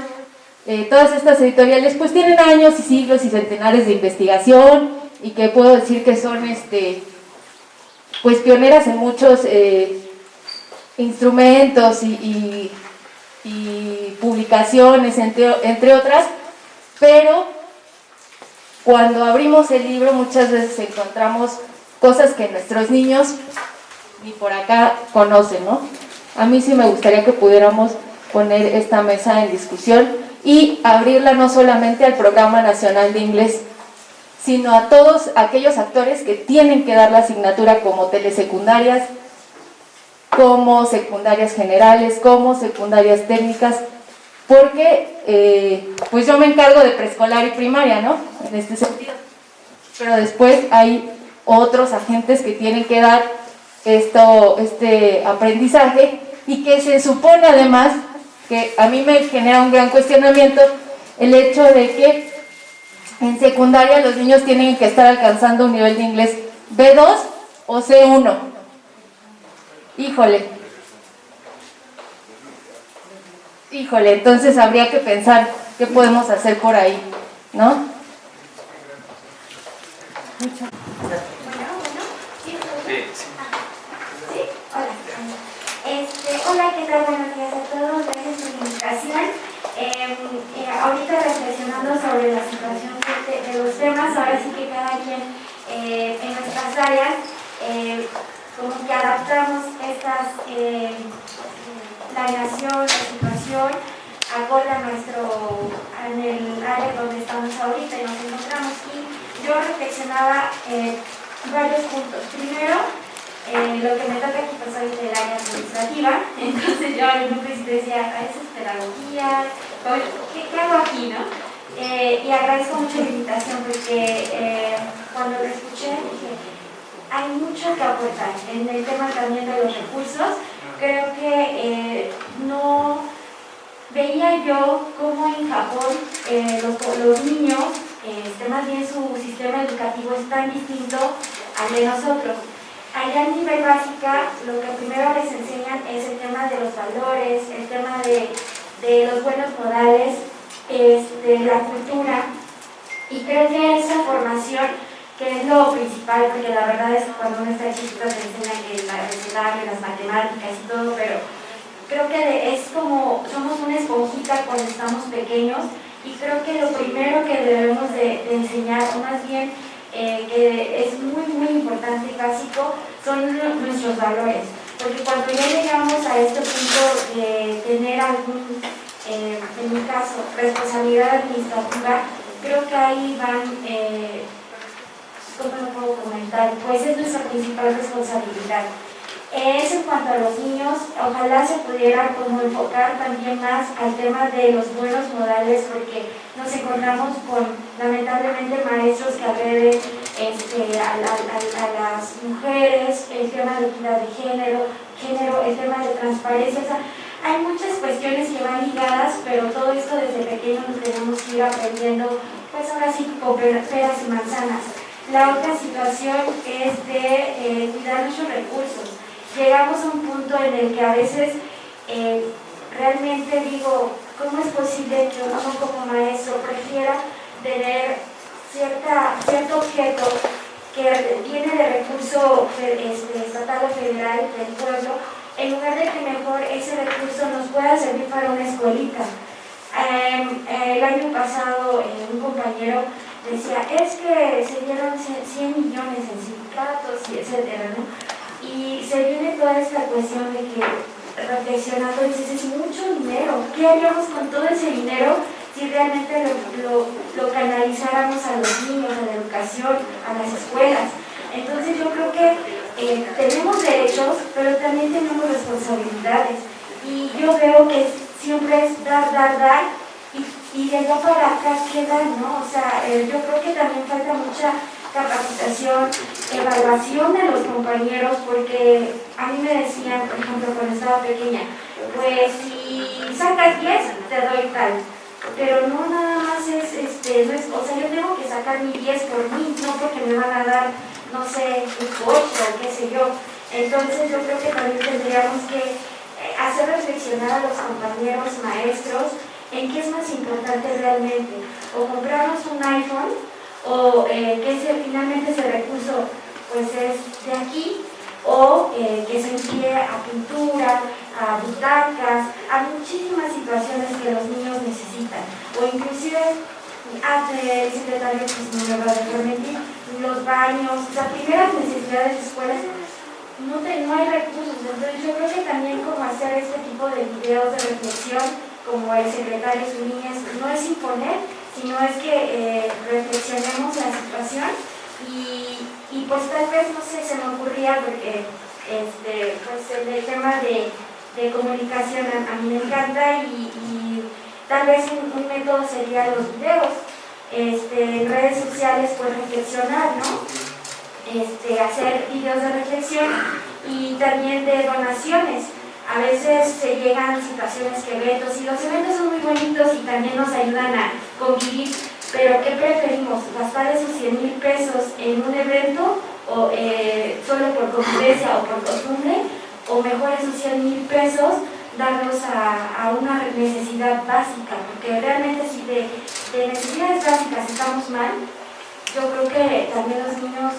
todas estas editoriales, pues tienen años y siglos y centenares de investigación y que puedo decir que son, pues pioneras en muchos instrumentos y publicaciones, entre otras, pero cuando abrimos el libro muchas veces encontramos cosas que nuestros niños ni por acá conocen, ¿no? A mí sí me gustaría que pudiéramos poner esta mesa en discusión y abrirla no solamente al Programa Nacional de Inglés, sino a todos aquellos actores que tienen que dar la asignatura como telesecundarias, como secundarias generales, como secundarias técnicas, porque pues yo me encargo de preescolar y primaria, ¿no? En este sentido. Pero después hay otros agentes que tienen que dar este aprendizaje y que se supone además, que a mí me genera un gran cuestionamiento, el hecho de que en secundaria los niños tienen que estar alcanzando un nivel de inglés B2 o C1. Híjole, entonces habría que pensar qué podemos hacer por ahí, ¿no? Hola, ¿qué tal? Buenos días a todos, gracias por la invitación. Ahorita reflexionando sobre la situación de los temas, ahora sí que cada quien en nuestras áreas, como que adaptamos estas, planeación, la situación, acorde a en el área donde estamos ahorita y nos encontramos. Y yo reflexionaba varios puntos. Primero, lo que me toca aquí, pues soy del área administrativa, entonces yo en un principio decía, ¿eso es pedagogía? ¿Qué hago aquí, no? Y agradezco mucho la invitación porque cuando lo escuché dije, hay mucho que aportar en el tema también de los recursos. Creo que no veía yo cómo en Japón los niños, más bien su sistema educativo es tan distinto al de nosotros. Allá a nivel básica, lo que primero les enseñan es el tema de los valores, el tema de los buenos modales, de la cultura. Y creo que esa formación, que es lo principal, porque la verdad es que cuando uno está chiquito te enseñan que el abecedario, las matemáticas y todo, pero creo que es como, somos una esponjita cuando estamos pequeños, y creo que lo primero que debemos de enseñar, o más bien, que es muy importante y básico, son nuestros valores, porque cuando ya llegamos a este punto de tener algún, en mi caso, responsabilidad administrativa, creo que ahí van, ¿cómo lo puedo comentar? Pues es nuestra principal responsabilidad. Es en cuanto a los niños, ojalá se pudiera como enfocar también más al tema de los buenos modales, porque nos encontramos con, lamentablemente, maestros que agreden a las mujeres, el tema de equidad de género, el tema de transparencia. O sea, hay muchas cuestiones que van ligadas, pero todo esto desde pequeños lo tenemos que ir aprendiendo, pues ahora sí, con peras y manzanas. La otra situación es de cuidar nuestros recursos. Llegamos a un punto en el que a veces realmente digo, ¿cómo es posible que uno como maestro prefiera tener cierto objeto que viene de recurso estatal o federal del pueblo, en lugar de que mejor ese recurso nos pueda servir para una escuelita? El año pasado un compañero decía, es que se dieron 100 millones en sindicatos y etcétera, ¿no? Y se viene toda esta cuestión de que, reflexionando, dices, es mucho dinero. ¿Qué haríamos con todo ese dinero si realmente lo canalizáramos a los niños, a la educación, a las escuelas? Entonces yo creo que tenemos derechos, pero también tenemos responsabilidades. Y yo veo que siempre es dar, y de allá para acá queda, ¿no? O sea, yo creo que también falta mucha capacitación, evaluación de los compañeros, porque a mí me decían, por ejemplo, cuando estaba pequeña, pues si sacas 10, te doy tal. Pero no nada más no es, o sea, yo tengo que sacar mi 10 por mí, no porque me van a dar, no sé, un coche o qué sé yo. Entonces yo creo que también tendríamos que hacer reflexionar a los compañeros maestros en qué es más importante realmente, o comprarnos un iPhone, o que finalmente ese recurso pues es de aquí, o que se envíe a pintura, a butacas, a muchísimas situaciones que los niños necesitan, o inclusive, el secretario pues no me va a dejar mentir, los baños, las primeras necesidades de escuelas, no hay recursos. Entonces yo creo que también como hacer este tipo de videos de reflexión, como el secretario Zúñez, no es imponer, sino es que reflexionemos la situación y pues tal vez, no sé, se me ocurría porque pues el tema de comunicación a mí me encanta y tal vez un método sería los videos, en redes sociales pues reflexionar, ¿no? Hacer videos de reflexión y también de donaciones. A veces se llegan situaciones que eventos, y los eventos son muy bonitos y también nos ayudan a convivir, pero ¿qué preferimos? ¿Gastar esos 100,000 pesos en un evento o solo por convivencia o por costumbre? ¿O mejor esos 100,000 pesos darlos a una necesidad básica? Porque realmente si de necesidades básicas estamos mal, yo creo que también los niños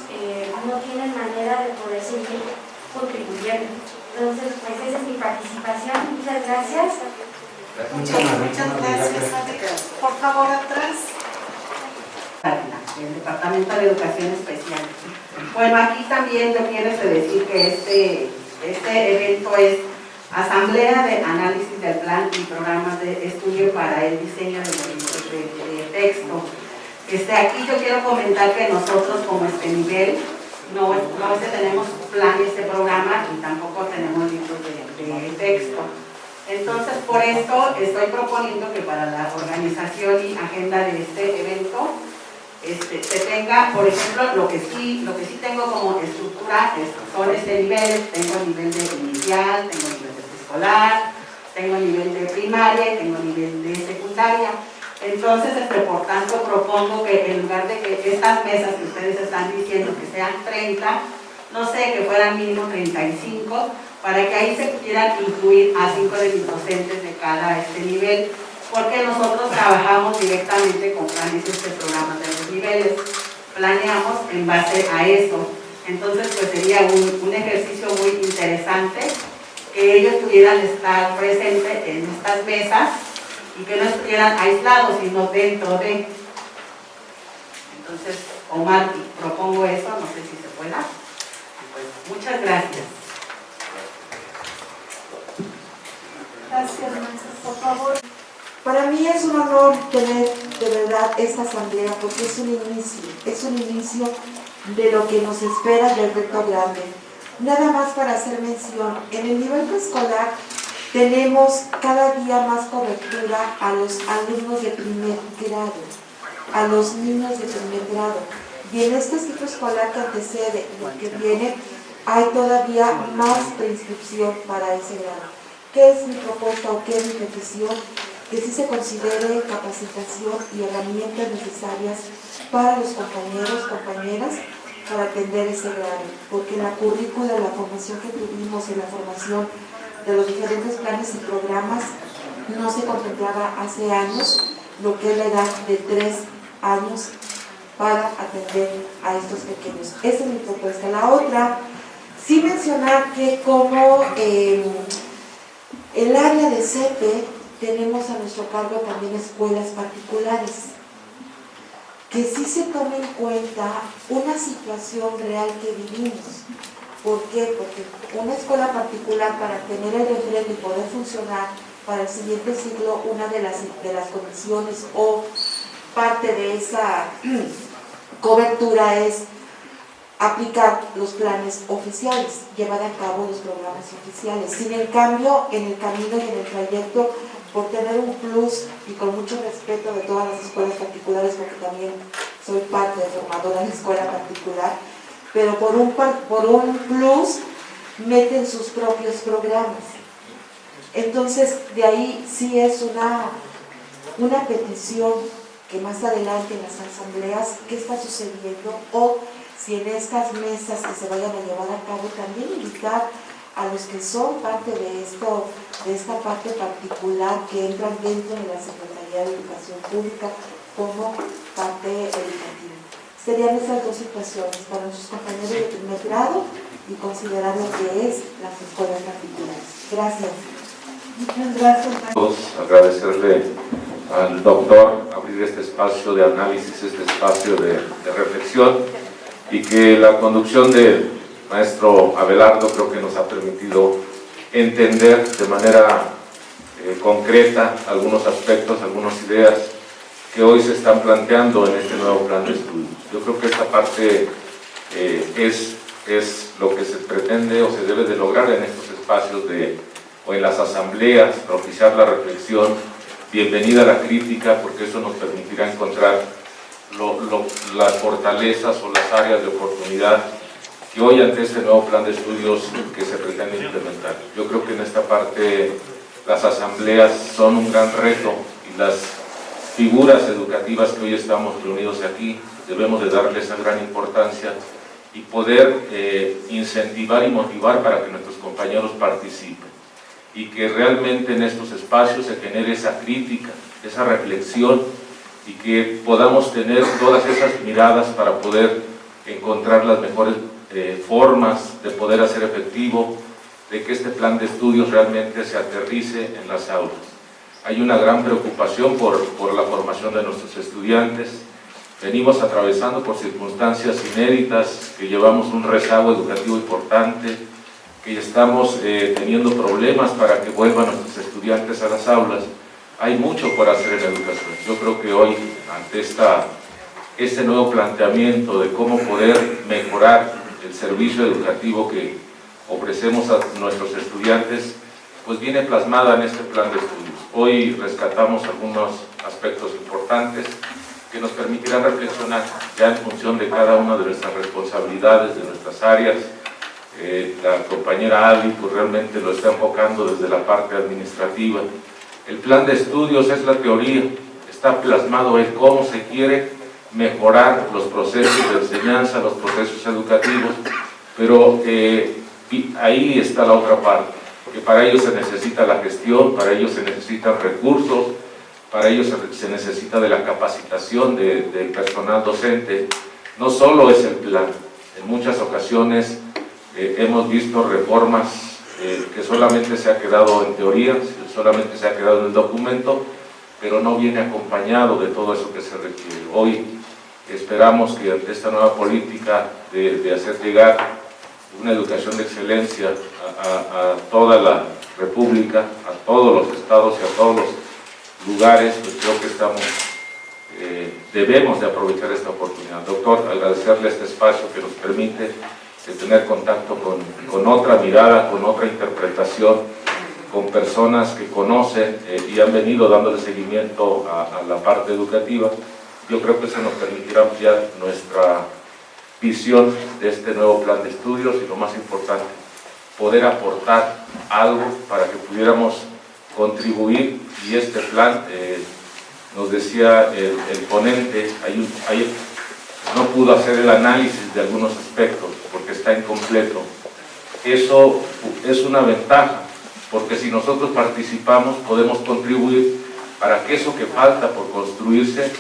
no tienen manera de poder seguir contribuyendo. Entonces, pues esa es mi participación. Muchas gracias. Muchas gracias. Por favor, atrás. El Departamento de Educación Especial. Bueno, aquí también yo quiero decir que este evento es Asamblea de Análisis del Plan y Programas de Estudio para el Diseño de Libros de Texto. Aquí yo quiero comentar que nosotros como nivel no tenemos planes de programa y tampoco tenemos libros de texto. Entonces, por esto estoy proponiendo que para la organización y agenda de este evento se tenga, por ejemplo, lo que sí tengo como estructura son niveles. Tengo nivel de inicial, tengo nivel de preescolar, tengo nivel de primaria y tengo nivel de secundaria. Entonces, por tanto, propongo que en lugar de que estas mesas que ustedes están diciendo que sean 30, no sé, que fueran mínimo 35, para que ahí se pudieran incluir a 5 de mis docentes de cada nivel, porque nosotros trabajamos directamente con planes programas de los niveles, planeamos en base a eso. Entonces, pues sería un ejercicio muy interesante que ellos pudieran estar presentes en estas mesas y que no estuvieran aislados, sino dentro de. Entonces, Omar, propongo eso, no sé si se pueda. Pues, muchas gracias. Gracias, maestra. Por favor. Para mí es un honor tener de verdad esta asamblea porque es un inicio de lo que nos espera del reto grande. Nada más para hacer mención, en el nivel preescolar tenemos cada día más cobertura a los alumnos de primer grado, a los niños de primer grado. Y en este ciclo escolar que antecede lo que viene, hay todavía más preinscripción para ese grado. ¿qué es mi propuesta o qué es mi petición? Que sí se considere capacitación y herramientas necesarias para los compañeros, compañeras, para atender ese grado, porque en la currícula, la formación que tuvimos, en la formación de los diferentes planes y programas, no se contemplaba hace años lo que es la edad de 3 años para atender a estos pequeños. Esa es mi propuesta. La otra, sí mencionar que como el área de CEPE tenemos a nuestro cargo también escuelas particulares, que sí se tome en cuenta una situación real que vivimos. ¿Por qué? Porque una escuela particular, para tener el referente y poder funcionar para el siguiente siglo, una de las condiciones o parte de esa cobertura es aplicar los planes oficiales, llevar a cabo los programas oficiales. Sin en cambio, en el camino y en el trayecto, por tener un plus, y con mucho respeto de todas las escuelas particulares, porque también soy parte de formadora de escuela particular, pero por un plus meten sus propios programas. Entonces, de ahí sí es una petición que más adelante en las asambleas, ¿qué está sucediendo? O si en estas mesas que se vayan a llevar a cabo, también invitar a los que son parte de esta parte particular que entran dentro de la Secretaría de Educación Pública como parte educativa. Serían esas dos situaciones para nuestros compañeros de primer grado y considerar lo que es las escuelas particulares. Gracias. Muchas gracias. Agradecerle al doctor abrir este espacio de análisis, este espacio de reflexión, y que la conducción del maestro Abelardo creo que nos ha permitido entender de manera concreta algunos aspectos, algunas ideas que hoy se están planteando en este nuevo plan de estudios. Yo creo que esta parte es lo que se pretende o se debe de lograr en estos espacios o en las asambleas, propiciar la reflexión, bienvenida a la crítica, porque eso nos permitirá encontrar las fortalezas o las áreas de oportunidad que hoy ante este nuevo plan de estudios que se pretende implementar. Yo creo que en esta parte las asambleas son un gran reto, y las figuras educativas que hoy estamos reunidos aquí debemos de darle esa gran importancia y poder incentivar y motivar para que nuestros compañeros participen, y que realmente en estos espacios se genere esa crítica, esa reflexión, y que podamos tener todas esas miradas para poder encontrar las mejores formas de poder hacer efectivo, de que este plan de estudios realmente se aterrice en las aulas. Hay una gran preocupación por la formación de nuestros estudiantes. Venimos atravesando por circunstancias inéditas, que llevamos un rezago educativo importante, que estamos teniendo problemas para que vuelvan nuestros estudiantes a las aulas. Hay mucho por hacer en la educación. Yo creo que hoy, ante este nuevo planteamiento de cómo poder mejorar el servicio educativo que ofrecemos a nuestros estudiantes, pues viene plasmada en este plan de estudios. Hoy rescatamos algunos aspectos importantes que nos permitirán reflexionar ya en función de cada una de nuestras responsabilidades, de nuestras áreas. La compañera Adi pues realmente lo está enfocando desde la parte administrativa. El plan de estudios es la teoría, está plasmado en cómo se quiere mejorar los procesos de enseñanza, los procesos educativos, pero ahí está la otra parte, porque para ello se necesita la gestión, para ello se necesitan recursos, para ello se necesita de la capacitación del personal docente. No solo es el plan, en muchas ocasiones hemos visto reformas que solamente se ha quedado en teoría, solamente se ha quedado en el documento, pero no viene acompañado de todo eso que se requiere. Hoy esperamos que ante esta nueva política de hacer llegar una educación de excelencia a toda la República, a todos los estados y a todos los lugares, pues creo que debemos de aprovechar esta oportunidad. Doctor, agradecerle este espacio que nos permite tener contacto con otra mirada, con otra interpretación, con personas que conocen y han venido dándole seguimiento a la parte educativa. Yo creo que eso nos permitirá ampliar nuestra visión de este nuevo plan de estudios y, lo más importante, poder aportar algo para que pudiéramos contribuir, y este plan, nos decía el ponente, no pudo hacer el análisis de algunos aspectos porque está incompleto. Eso es una ventaja, porque si nosotros participamos podemos contribuir para que eso que falta por construirse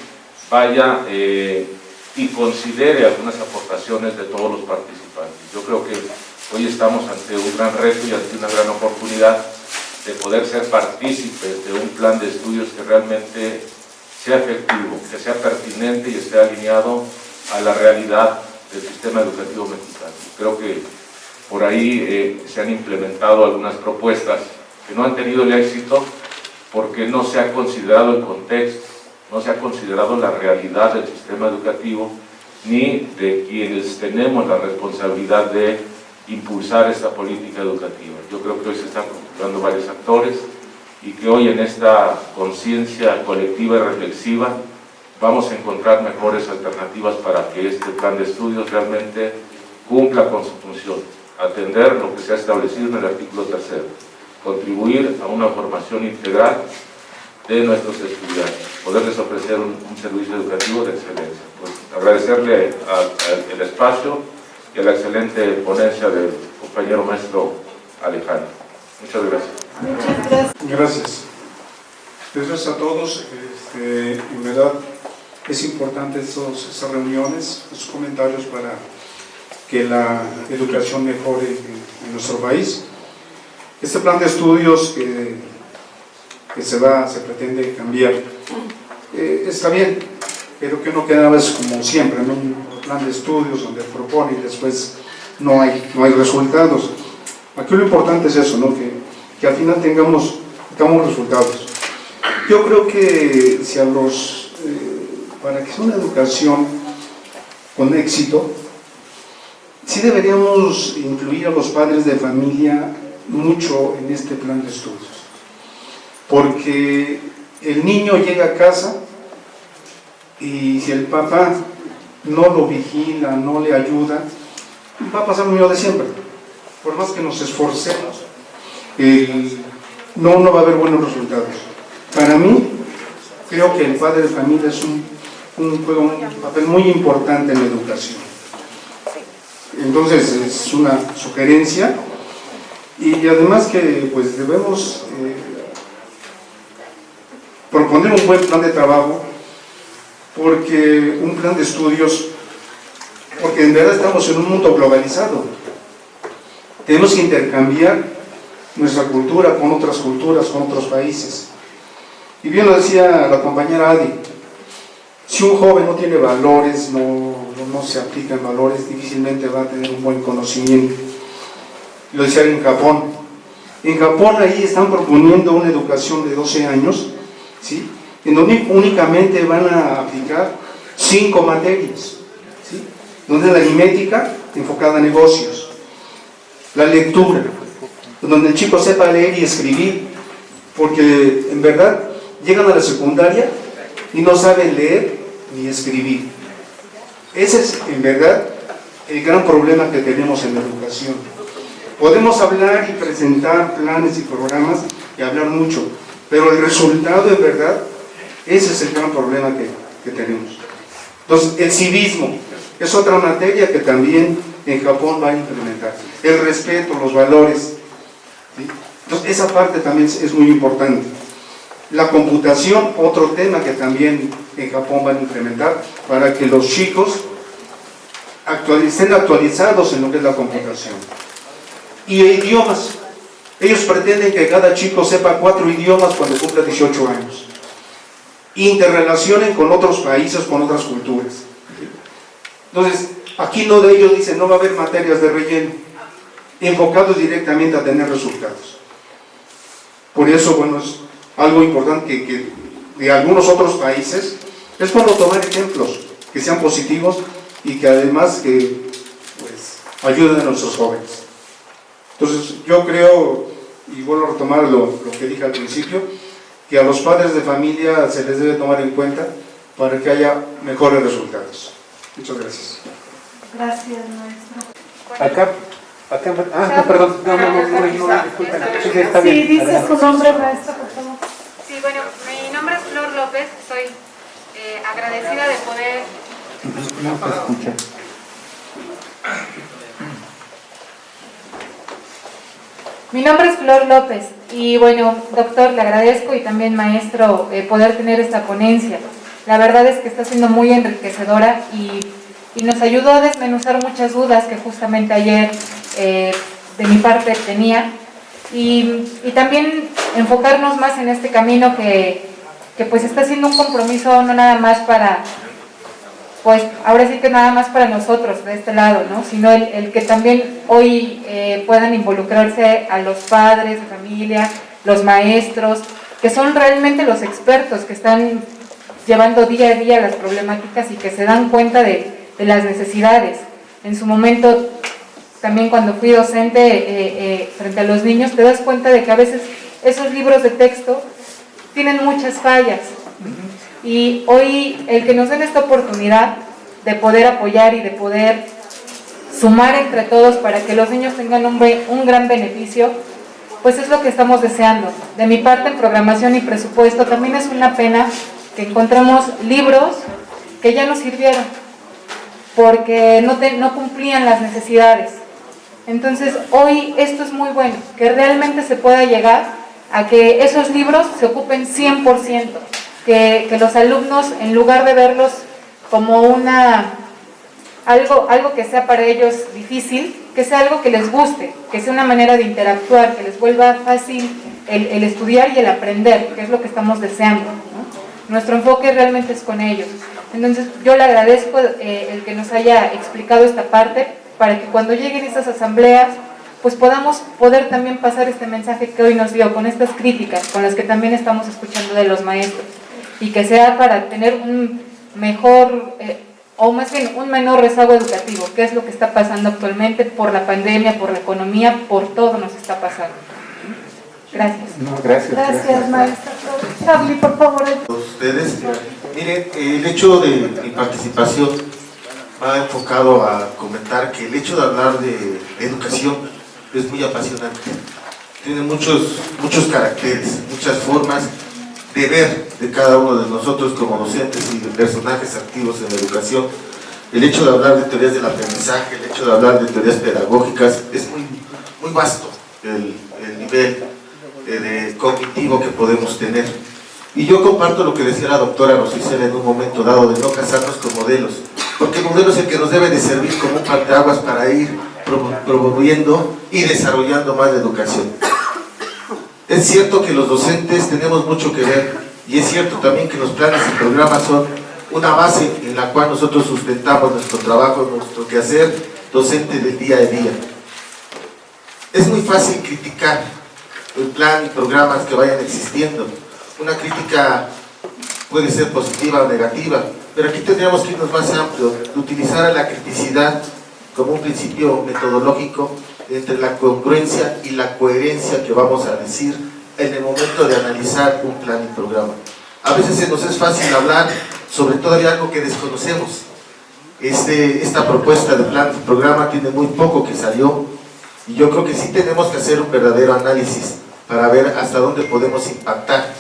vaya y considere algunas aportaciones de todos los participantes. Yo creo que hoy estamos ante un gran reto y ante una gran oportunidad de poder ser partícipes de un plan de estudios que realmente sea efectivo, que sea pertinente y esté alineado a la realidad del sistema educativo mexicano. Creo que por ahí se han implementado algunas propuestas que no han tenido el éxito porque no se ha considerado el contexto, no se ha considerado la realidad del sistema educativo ni de quienes tenemos la responsabilidad de impulsar esta política educativa. Yo creo que hoy se están configurando varios actores y que hoy en esta conciencia colectiva y reflexiva vamos a encontrar mejores alternativas para que este plan de estudios realmente cumpla con su función, atender lo que se ha establecido en el artículo 3, contribuir a una formación integral de nuestros estudiantes, poderles ofrecer un servicio educativo de excelencia. Pues agradecerle el espacio y a la excelente ponencia del compañero maestro Alejandro. Muchas gracias. Muchas gracias. Gracias. Gracias a todos. En verdad es importante estas reuniones, estos comentarios para que la educación mejore en nuestro país. Este plan de estudios que se pretende cambiar, está bien, pero que no queda vez como siempre, ¿no? Un plan de estudios donde propone y después no hay resultados. Aquí lo importante es eso, ¿no? Que al final tengamos resultados. Yo creo que si para que sea una educación con éxito, sí deberíamos incluir a los padres de familia mucho en este plan de estudios, porque el niño llega a casa y si el papá no lo vigila, no le ayuda, va a pasar lo mismo de siempre. Por más que nos esforcemos, no va a haber buenos resultados. Para mí, creo que el padre de familia juega un papel muy importante en la educación. Entonces, es una sugerencia, y además que pues debemos proponer un buen plan de trabajo, porque un plan de estudios, porque en verdad estamos en un mundo globalizado. Tenemos que intercambiar nuestra cultura con otras culturas, con otros países. Y bien lo decía la compañera Adi, si un joven no tiene valores, no se aplican valores, difícilmente va a tener un buen conocimiento. Lo decía en Japón. En Japón ahí están proponiendo una educación de 12 años, ¿sí? En donde únicamente van a aplicar 5 materias, ¿sí? Donde la aritmética enfocada a negocios, la lectura, donde el chico sepa leer y escribir, porque en verdad llegan a la secundaria y no saben leer ni escribir. Ese es en verdad el gran problema que tenemos en la educación. Podemos hablar y presentar planes y programas y hablar mucho, pero el resultado en verdad, ese es el gran problema que tenemos. Entonces, el civismo es otra materia que también en Japón va a implementar. El respeto, los valores, ¿sí? Entonces, esa parte también es muy importante. La computación, otro tema que también en Japón van a implementar para que los chicos estén actualizados en lo que es la computación. Y idiomas. Ellos pretenden que cada chico sepa 4 idiomas cuando cumpla 18 años. Interrelacionen con otros países, con otras culturas. Entonces, aquí no de ellos dicen, no va a haber materias de relleno, enfocados directamente a tener resultados. Por eso, bueno, es algo importante que de algunos otros países, es bueno tomar ejemplos que sean positivos y que además pues, ayuden a nuestros jóvenes. Entonces, yo creo, y vuelvo a retomar lo que dije al principio, que a los padres de familia se les debe tomar en cuenta para que haya mejores resultados. Muchas gracias. Gracias, maestro. Acá Acá, no, perdón, no, disculpen. Sí, está bien. Sí, dice Adelante. su nombre, maestra, por favor. Sí, bueno, mi nombre es Flor López, estoy agradecida de poder... No se escucha. Mi nombre es Flor López y bueno, doctor, le agradezco y también maestro poder tener esta ponencia. La verdad es que está siendo muy enriquecedora y nos ayudó a desmenuzar muchas dudas que justamente ayer de mi parte tenía y también enfocarnos más en este camino que pues está siendo un compromiso no nada más para, pues ahora sí que nada más para nosotros de este lado, ¿no? Sino el que también hoy puedan involucrarse a los padres de familia, los maestros, que son realmente los expertos que están llevando día a día las problemáticas y que se dan cuenta de las necesidades. En su momento, también cuando fui docente frente a los niños, te das cuenta de que a veces esos libros de texto tienen muchas fallas. Y hoy el que nos den esta oportunidad de poder apoyar y de poder sumar entre todos para que los niños tengan un gran beneficio, pues es lo que estamos deseando. De mi parte, en programación y presupuesto, también es una pena que encontremos libros que ya no sirvieron, porque no cumplían las necesidades. Entonces, hoy esto es muy bueno, que realmente se pueda llegar a que esos libros se ocupen 100%, que los alumnos, en lugar de verlos como algo que sea para ellos difícil, que sea algo que les guste, que sea una manera de interactuar, que les vuelva fácil el estudiar y el aprender, que es lo que estamos deseando, ¿no? Nuestro enfoque realmente es con ellos. Entonces yo le agradezco el que nos haya explicado esta parte, para que cuando lleguen estas asambleas, pues podamos poder también pasar este mensaje que hoy nos dio, con estas críticas, con las que también estamos escuchando de los maestros, y que sea para tener un mejor, o más bien un menor rezago educativo, que es lo que está pasando actualmente por la pandemia, por la economía, por todo nos está pasando. Gracias. No, gracias. Maestra Flor. Charlie, por favor. Ustedes, miren, el hecho de mi participación va enfocado a comentar que el hecho de hablar de educación es muy apasionante. Tiene muchos caracteres, muchas formas de ver de cada uno de nosotros como docentes y de personajes activos en la educación. El hecho de hablar de teorías del aprendizaje, el hecho de hablar de teorías pedagógicas, es muy vasto el nivel de cognitivo que podemos tener. Y yo comparto lo que decía la doctora Rosicela en un momento dado, de no casarnos con modelos, porque el modelo es el que nos debe de servir como un parteaguas para ir promoviendo y desarrollando más la educación. Es cierto que los docentes tenemos mucho que ver, y es cierto también que los planes y programas son una base en la cual nosotros sustentamos nuestro trabajo, nuestro quehacer docente del día a día. Es muy fácil criticar el plan y programas que vayan existiendo. Una crítica puede ser positiva o negativa, pero aquí tendríamos que irnos más amplio, de utilizar la criticidad como un principio metodológico entre la congruencia y la coherencia que vamos a decir en el momento de analizar un plan y programa. A veces se nos es fácil hablar sobre todavía algo que desconocemos. Esta propuesta de plan y programa tiene muy poco que salió, y yo creo que sí tenemos que hacer un verdadero análisis para ver hasta dónde podemos impactar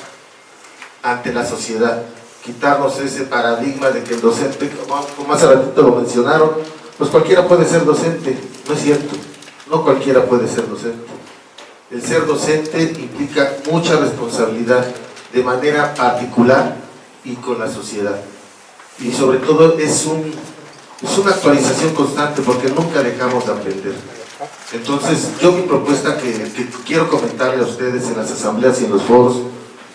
ante la sociedad, quitarnos ese paradigma de que el docente, como hace ratito lo mencionaron, pues cualquiera puede ser docente. No es cierto, no cualquiera puede ser docente. El ser docente implica mucha responsabilidad de manera particular y con la sociedad, y sobre todo es una actualización constante, porque nunca dejamos de aprender. Entonces yo mi propuesta que quiero comentarle a ustedes en las asambleas y en los foros,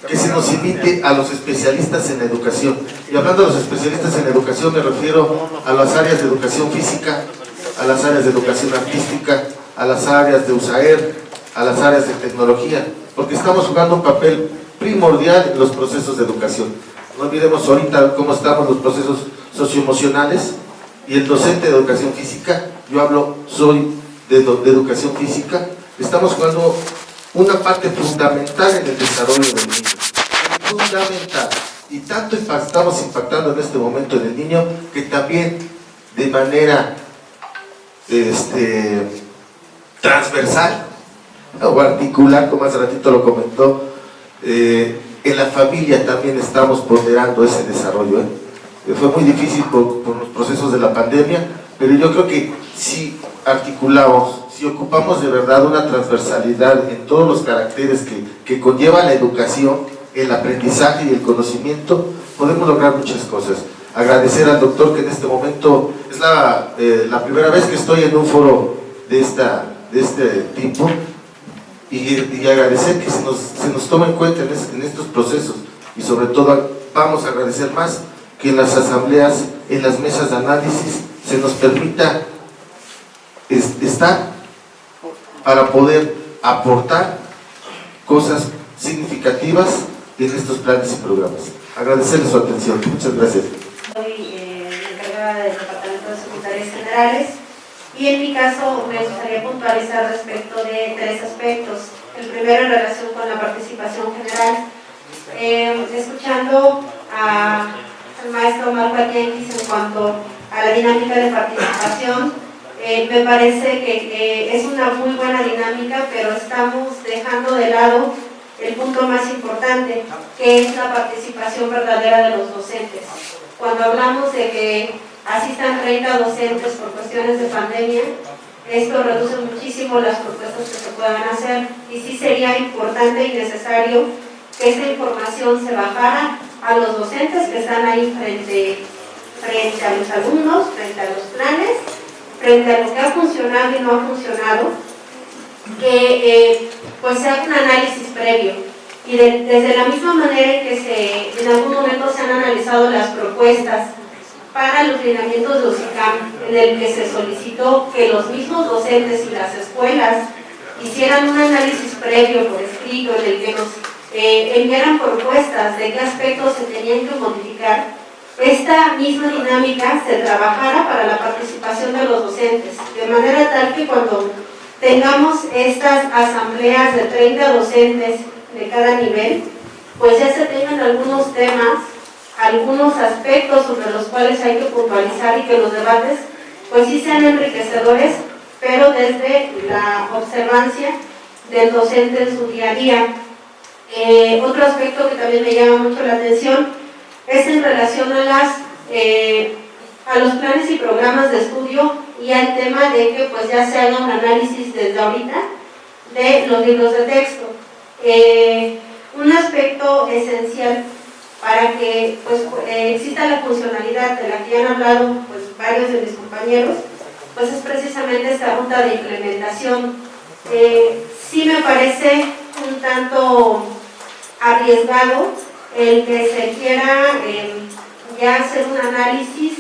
que se nos invite a los especialistas en la educación. Y hablando de los especialistas en la educación, me refiero a las áreas de educación física, a las áreas de educación artística, a las áreas de USAER, a las áreas de tecnología, porque estamos jugando un papel primordial en los procesos de educación. No olvidemos ahorita cómo estamos los procesos socioemocionales, y el docente de educación física, soy de educación física, estamos jugando una parte fundamental en el desarrollo del niño, fundamental, y tanto estamos impactando en este momento en el niño, que también de manera transversal o articular, como hace ratito lo comentó. En la familia también estamos ponderando ese desarrollo. Fue muy difícil por los procesos de la pandemia, pero yo creo que si articulamos, si ocupamos de verdad una transversalidad en todos los caracteres que conlleva la educación, el aprendizaje y el conocimiento, podemos lograr muchas cosas. Agradecer al doctor que en este momento es la primera vez que estoy en un foro de este tipo, y agradecer que se nos tome en cuenta en estos procesos, y sobre todo vamos a agradecer más que en las asambleas, en las mesas de análisis, se nos permita estar para poder aportar cosas significativas en estos planes y programas. Agradecerles su atención. Muchas gracias. Soy encargada del Departamento de Secretarias Generales y en mi caso me gustaría puntualizar respecto de 3 aspectos. El primero en relación con la participación general. Escuchando al maestro Marco Atienguis en cuanto a la dinámica de participación, me parece que es una muy buena dinámica, pero estamos dejando de lado el punto más importante, que es la participación verdadera de los docentes. Cuando hablamos de que asistan 30 docentes por cuestiones de pandemia, esto reduce muchísimo las propuestas que se puedan hacer, y sí sería importante y necesario que esta información se bajara a los docentes que están ahí frente a los alumnos, frente a los planes, frente a lo que ha funcionado y no ha funcionado, que pues se haga un análisis previo. Y desde la misma manera en que en algún momento se han analizado las propuestas para los lineamientos de UCICAM, en el que se solicitó que los mismos docentes y las escuelas hicieran un análisis previo por escrito, en el que nos enviaran propuestas de qué aspectos se tenían que modificar. Esta misma dinámica se trabajara para la participación de los docentes, de manera tal que cuando tengamos estas asambleas de 30 docentes de cada nivel, pues ya se tengan algunos temas, algunos aspectos sobre los cuales hay que puntualizar, y que los debates pues sí sean enriquecedores, pero desde la observancia del docente en su día a día. Otro aspecto que también me llama mucho la atención es en relación a los planes y programas de estudio, y al tema de que pues ya se haga un análisis desde ahorita de los libros de texto. Un aspecto esencial para que pues, exista la funcionalidad de la que ya han hablado pues, varios de mis compañeros, pues es precisamente esta ruta de implementación. Sí me parece un tanto arriesgado el que se quiera ya hacer un análisis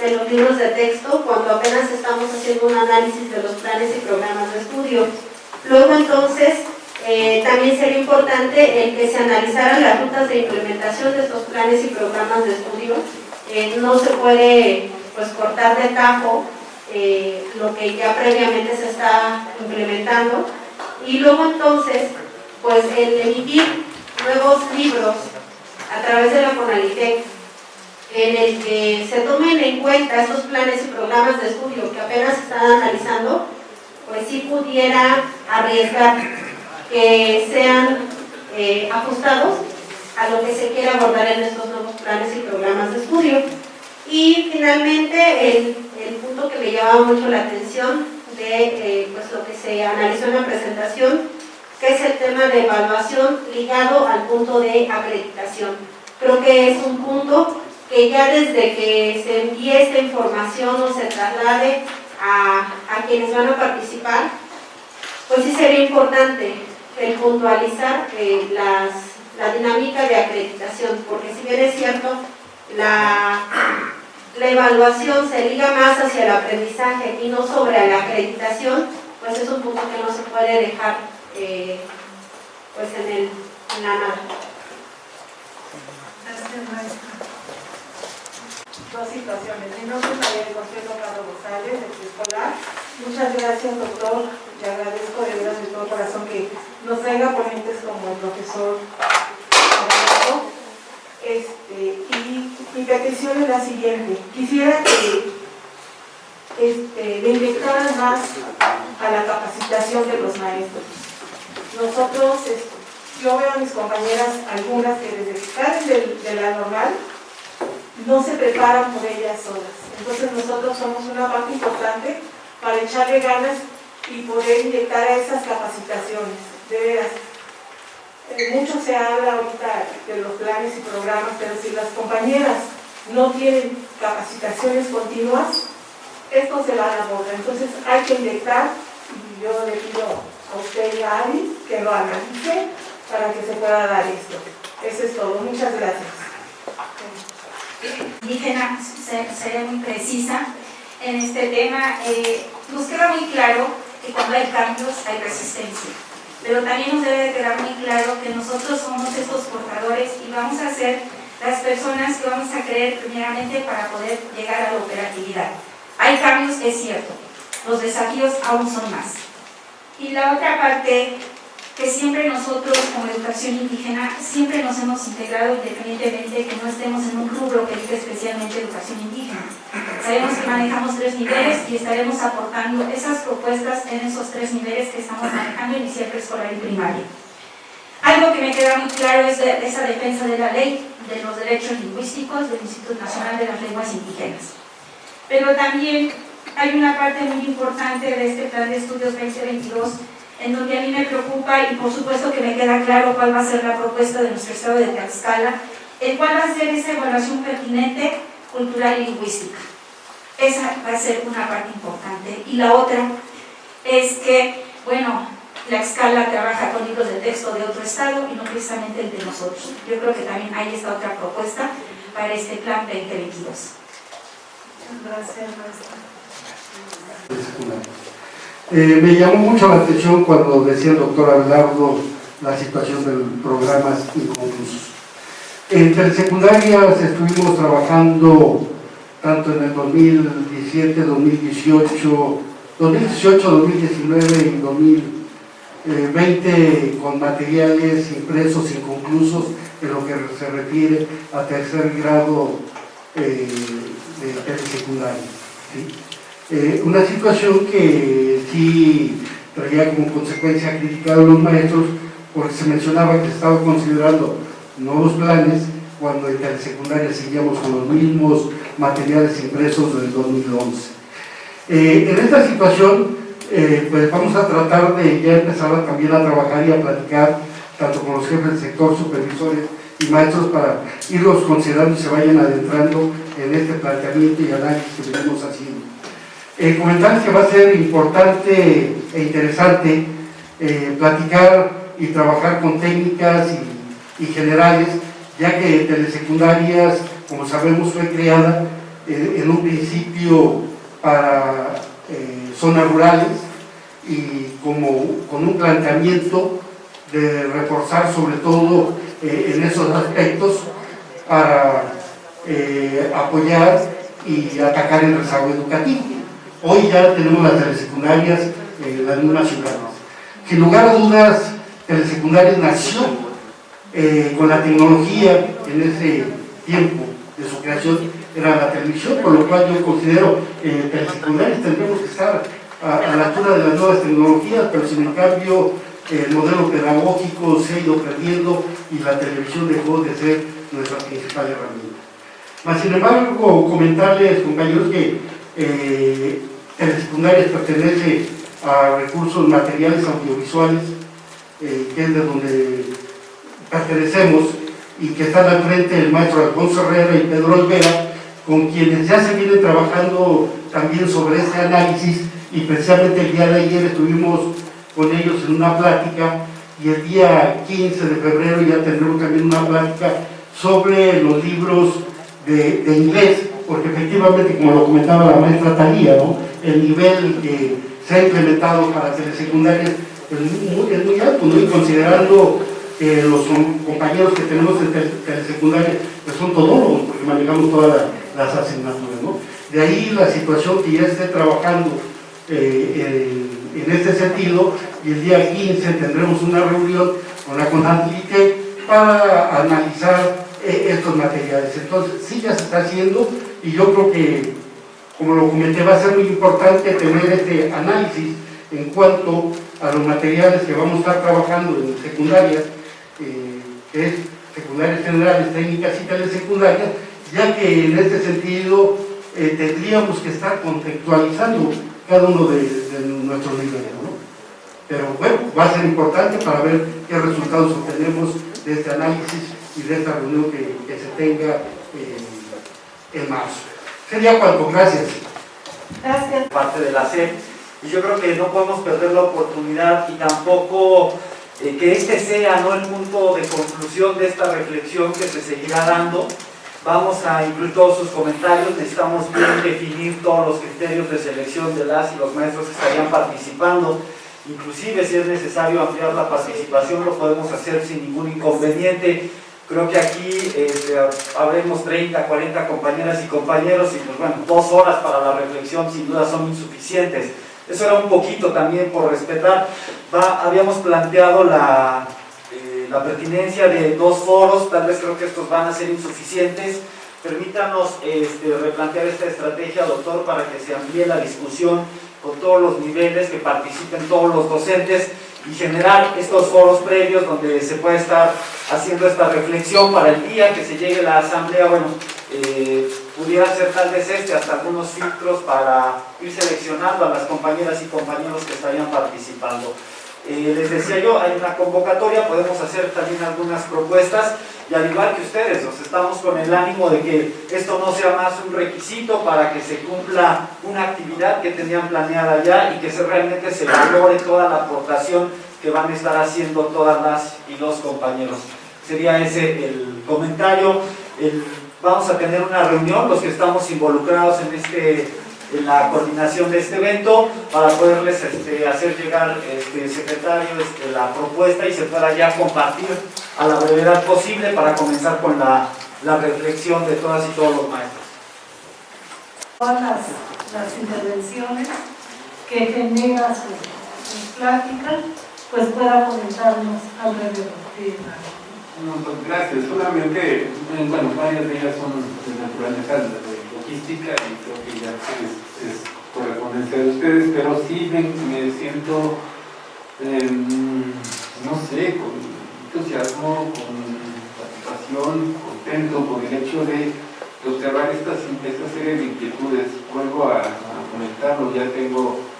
de los libros de texto cuando apenas estamos haciendo un análisis de los planes y programas de estudio. Luego entonces también sería importante el que se analizaran las rutas de implementación de estos planes y programas de estudio. No se puede pues cortar de tajo lo que ya previamente se está implementando, y luego entonces pues el emitir nuevos libros a través de la CONALITEC en el que se tomen en cuenta estos planes y programas de estudio que apenas se están analizando, pues sí pudiera arriesgar que sean ajustados a lo que se quiere abordar en estos nuevos planes y programas de estudio. Y finalmente el punto que me llamaba mucho la atención de pues lo que se analizó en la presentación, que es el tema de evaluación ligado al punto de acreditación. Creo que es un punto que ya desde que se envíe esta información o se traslade a quienes van a participar, pues sí sería importante el puntualizar la dinámica de acreditación, porque si bien es cierto, la evaluación se liga más hacia el aprendizaje y no sobre la acreditación, pues es un punto que no se puede dejar pues en la nada. Dos situaciones. Mi nombre es María Consuelo Carlos González, de preescolar. Muchas gracias, doctor. Le agradezco de verdad de todo corazón que nos traiga ponentes como el profesor Araujo. Y mi petición es la siguiente. Quisiera que le inyectaran más a la capacitación de los maestros. Nosotros, yo veo a mis compañeras, algunas que desde que salen de la normal, no se preparan por ellas solas. Entonces nosotros somos una parte importante para echarle ganas y poder inyectar a esas capacitaciones. De veras, mucho se habla ahorita de los planes y programas, pero si las compañeras no tienen capacitaciones continuas, esto se va a la boca. Entonces hay que inyectar, y yo le pido a usted y a Ari que lo analice para que se pueda dar esto. Eso es todo. Muchas gracias. Indígena, seré muy precisa en este tema. Nos queda muy claro que cuando hay cambios hay resistencia, pero también nos debe de quedar muy claro que nosotros somos estos portadores y vamos a ser las personas que vamos a creer primeramente para poder llegar a la operatividad. Hay cambios, es cierto, los desafíos aún son más. Y la otra parte, que siempre nosotros como educación indígena, siempre nos hemos integrado independientemente que no estemos en un rubro que diga especialmente educación indígena. Sabemos que manejamos 3 niveles y estaremos aportando esas propuestas en esos 3 niveles que estamos manejando, inicial, preescolar y primaria. Algo que me queda muy claro es esa defensa de la ley de los derechos lingüísticos del Instituto Nacional de las Lenguas Indígenas. Pero también hay una parte muy importante de este Plan de Estudios 2022 en donde a mí me preocupa y por supuesto que me queda claro cuál va a ser la propuesta de nuestro estado de Tlaxcala, el cuál va a ser esa evaluación pertinente, cultural y lingüística. Esa va a ser una parte importante. Y la otra es que, bueno, Tlaxcala trabaja con libros de texto de otro estado y no precisamente el de nosotros. Yo creo que también hay esta otra propuesta para este Plan 2022. Gracias, maestra. Me llamó mucho la atención cuando decía el doctor Abelardo la situación de programas inconclusos. En telesecundarias estuvimos trabajando tanto en el 2017, 2018, 2019 y 2020 con materiales impresos inconclusos en lo que se refiere a tercer grado de telesecundaria. ¿Sí? Una situación que sí traía como consecuencia crítica de los maestros, porque se mencionaba que se estaba considerando nuevos planes cuando en telesecundaria seguíamos con los mismos materiales impresos del 2011. En esta situación, pues vamos a tratar de ya empezar también a trabajar y a platicar tanto con los jefes del sector, supervisores y maestros para irlos considerando y se vayan adentrando en este planteamiento y análisis que venimos haciendo. Comentarles que va a ser importante e interesante platicar y trabajar con técnicas y generales, ya que telesecundarias, como sabemos, fue creada en un principio para zonas rurales y con un planteamiento de reforzar sobre todo en esos aspectos para apoyar y atacar el rezago educativo. Hoy ya tenemos las telesecundarias en las mismas ciudades. Sin lugar a dudas, telesecundarias nació con la tecnología en ese tiempo de su creación, era la televisión, por lo cual yo considero que telesecundarias tendremos que estar a la altura de las nuevas tecnologías, pero sin en cambio el modelo pedagógico se ha ido perdiendo y la televisión dejó de ser nuestra principal herramienta. Mas, sin embargo, comentarles, compañeros, que telesecundarias pertenece a recursos materiales audiovisuales, que es de donde pertenecemos, y que están al frente el maestro Alfonso Herrera y Pedro Olvera, con quienes ya se viene trabajando también sobre este análisis, y precisamente el día de ayer estuvimos con ellos en una plática, y el día 15 de febrero ya tendremos también una plática sobre los libros de inglés, porque efectivamente, como lo comentaba la maestra Talía, ¿no?, el nivel que se ha implementado para telesecundarias es muy alto, ¿no?, y considerando que los compañeros que tenemos en telesecundaria pues son todólogos, porque manejamos todas las asignaturas, ¿no? De ahí la situación que ya esté trabajando en este sentido, y el día 15 tendremos una reunión con la CONADLITE para analizar estos materiales. Entonces sí, ya se está haciendo, y yo creo que, como lo comenté, va a ser muy importante tener este análisis en cuanto a los materiales que vamos a estar trabajando en secundaria, que es secundarias generales, técnicas y telesecundarias, ya que en este sentido tendríamos que estar contextualizando cada uno de nuestros niveles, ¿no? Pero bueno, va a ser importante para ver qué resultados obtenemos de este análisis y de esta reunión que se tenga en marzo. Sería cuanto, gracias. Gracias. Parte de la SEP, y yo creo que no podemos perder la oportunidad y tampoco que este sea, ¿no?, el punto de conclusión de esta reflexión que se seguirá dando. Vamos a incluir todos sus comentarios, necesitamos bien definir todos los criterios de selección de las y los maestros que estarían participando. Inclusive si es necesario ampliar la participación lo podemos hacer sin ningún inconveniente. Creo que aquí habremos 30, 40 compañeras y compañeros y pues bueno, 2 horas para la reflexión sin duda son insuficientes. Eso era un poquito también por respetar. Habíamos planteado la pertinencia de 2 foros, tal vez creo que estos van a ser insuficientes. Permítanos replantear esta estrategia, doctor, para que se amplíe la discusión con todos los niveles, que participen todos los docentes y generar estos foros previos donde se puede estar haciendo esta reflexión para el día que se llegue a la asamblea. Bueno, pudiera ser tal vez hasta algunos filtros para ir seleccionando a las compañeras y compañeros que estarían participando. Les decía yo, hay una convocatoria, podemos hacer también algunas propuestas y al igual que ustedes, estamos con el ánimo de que esto no sea más un requisito para que se cumpla una actividad que tenían planeada ya y que realmente se valore toda la aportación que van a estar haciendo todas las y los compañeros. Sería ese el comentario. Vamos a tener una reunión, los que estamos involucrados en la coordinación de este evento, para poderles hacer llegar, secretario, la propuesta y se pueda ya compartir a la brevedad posible para comenzar con la reflexión de todas y todos los maestros. Todas las intervenciones que genera su plática, pues pueda comentarnos alrededor. No, pues gracias. Solamente, bueno, varias de ellas son de naturaleza logística y creo que ya es correspondencia de ustedes, pero sí me siento, no sé, con entusiasmo, con satisfacción, contento con el hecho de observar esta serie de inquietudes. Vuelvo a comentarlo, ya tengo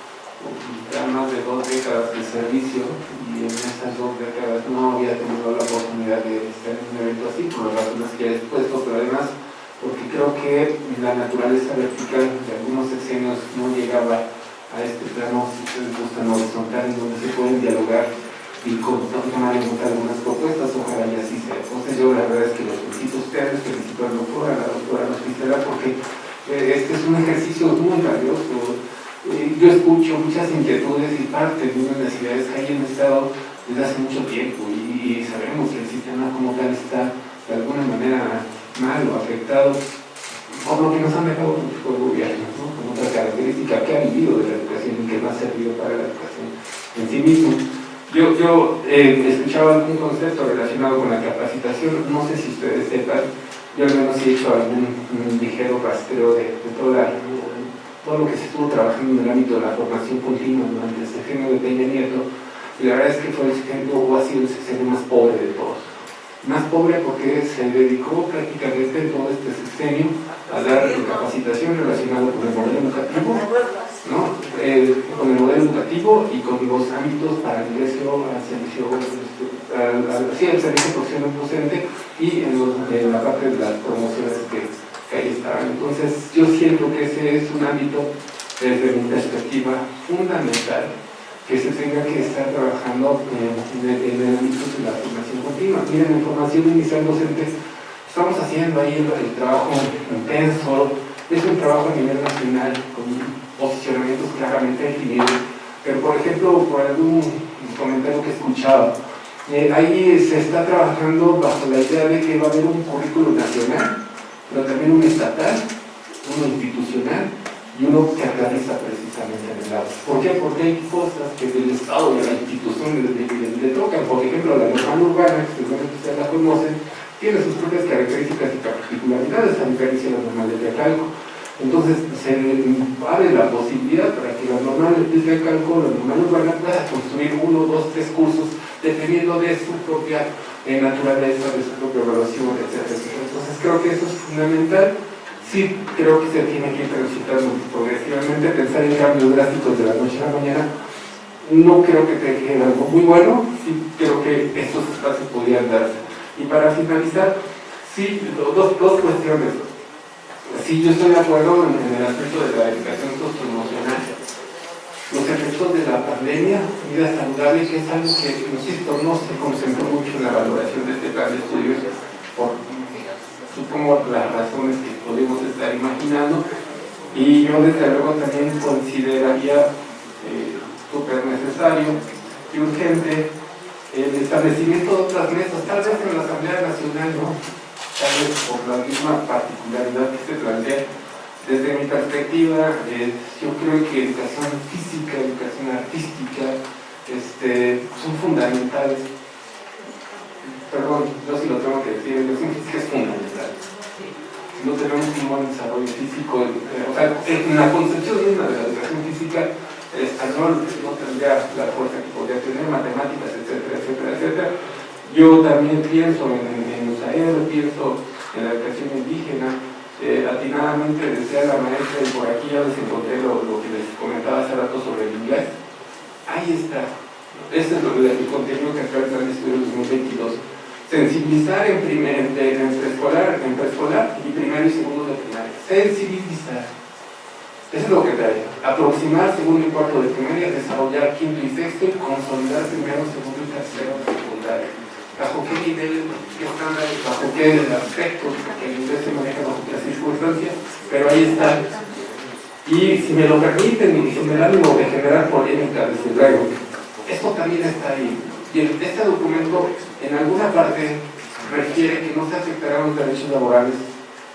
ya más de 2 décadas de servicio y en esas 2 décadas no había tenido la oportunidad de estar en un evento así, por las razones que he expuesto, pero además porque creo que la naturaleza vertical de algunos sexenios no llegaba a este plano, si ustedes gustan, horizontal, en donde se pueden dialogar y tomar en cuenta algunas propuestas. Ojalá y así sea. Entonces yo la verdad es que los felicito a ustedes, felicito al doctor, a la doctora Lucistela, porque este es un ejercicio muy valioso. Yo escucho muchas inquietudes y parte de unas necesidades que hay en el Estado desde hace mucho tiempo y sabemos que el sistema como tal está de alguna manera mal o afectado por lo que nos han dejado muchos gobiernos, ¿no? Como otra característica que ha vivido de la educación y que no ha servido para la educación en sí mismo. Yo escuchaba algún concepto relacionado con la capacitación, no sé si ustedes sepan, yo al menos he hecho algún ligero rastreo de todo lo que se estuvo trabajando en el ámbito de la formación continua durante el sexenio de Peña Nieto, y la verdad es que fue el sexenio, o ha sido el sexenio más pobre de todos. Más pobre porque se dedicó prácticamente todo este sexenio a dar capacitación relacionada con el modelo educativo, ¿no? Con el modelo educativo y con los ámbitos para el ingreso al servicio, al servicio profesional docente y en la parte de las promociones que ahí estaban. Entonces yo siento que ese es un ámbito desde mi perspectiva fundamental que se tenga que estar trabajando en el ámbito de la formación continua. Miren, en formación inicial docente estamos haciendo ahí el trabajo intenso, es un trabajo a nivel nacional con posicionamientos claramente definidos, pero por ejemplo, por algún comentario que escuchaba, ahí se está trabajando bajo la idea de que va a haber un currículo nacional, pero también un estatal, uno institucional y uno que aterriza precisamente en el lado. ¿Por qué? Porque hay cosas que del Estado y a la institución le tocan. Por ejemplo, la normal urbana, que seguramente ustedes la conocen, tiene sus propias características y particularidades, a diferencia de la normal de Tecalco. Entonces se abre la posibilidad para que las normales de cálculo, las normales urbanas puedan construir 1, 2, 3 cursos dependiendo de su propia naturaleza, de su propia evaluación, etc. Entonces creo que eso es fundamental. Sí, creo que se tiene que ir transitando progresivamente, pensar en cambios drásticos de la noche a la mañana. No creo que tenga algo muy bueno, sí creo que estos espacios podrían darse. Y para finalizar, sí, dos cuestiones. Sí, yo estoy de acuerdo en el aspecto de la educación socioemocional. Los efectos de la pandemia, vida saludable, que es algo que, insisto, no se concentró mucho en la valoración de este plan de estudios por, supongo, las razones que podemos estar imaginando. Y yo desde luego también consideraría súper necesario y urgente el establecimiento de otras mesas, tal vez en la Asamblea Nacional, ¿no? Tal vez por la misma particularidad que se plantea. Desde mi perspectiva, yo creo que educación física, educación artística, son fundamentales. Perdón, yo sí lo tengo que decir, educación física es fundamental. Si no tenemos un buen desarrollo físico, o sea, en la concepción misma de la educación física, el español no tendría la fuerza que podría tener, matemáticas, etcétera, etcétera, etcétera. Yo también pienso en USAER, pienso en la educación indígena. Atinadamente decía la maestra, y por aquí ya les encontré lo que les comentaba hace rato sobre el inglés. Ahí está. Ese es el contenido que acaba el plan de estudios 2022. Sensibilizar en preescolar y primero y segundo de primaria. Sensibilizar. Eso es lo que trae. Aproximar segundo y cuarto de primaria, desarrollar quinto y sexto y consolidar primero, segundo y tercero de secundaria. ¿Bajo qué nivel, qué estándares, bajo qué aspectos? Porque el inglés se maneja bajo qué circunstancias, pero ahí está. Y si me lo permiten, y sin el ánimo de generar polémica, desde luego, esto también está ahí. Y este documento, en alguna parte, requiere que no se afectarán los derechos laborales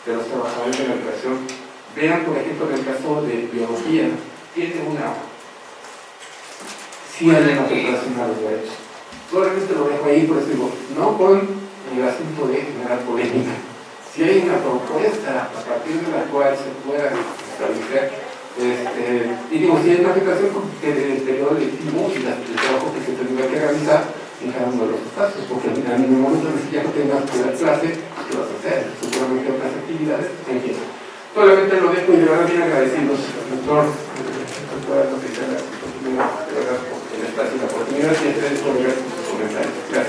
de los trabajadores de la educación. Vean, por ejemplo, en el caso de biología, tiene una. Sí hay una afectación a los derechos. Solamente lo dejo ahí, por eso digo, no con el asunto de generar polémica. Si hay una propuesta a partir de la cual se pueda establecer, y digo, si hay una afectación del periodo lectivo y el trabajo que se tendría que realizar en cada uno de los espacios, porque en el momento en el que ya no tengas que dar clase, ¿qué vas a hacer? Seguramente otras actividades, en fin. Solamente lo dejo y de verdad bien agradecidos, doctor, por todas las oficinas, de verdad, por el espacio y la oportunidad, y a ustedes por ver sus comentarios. Gracias.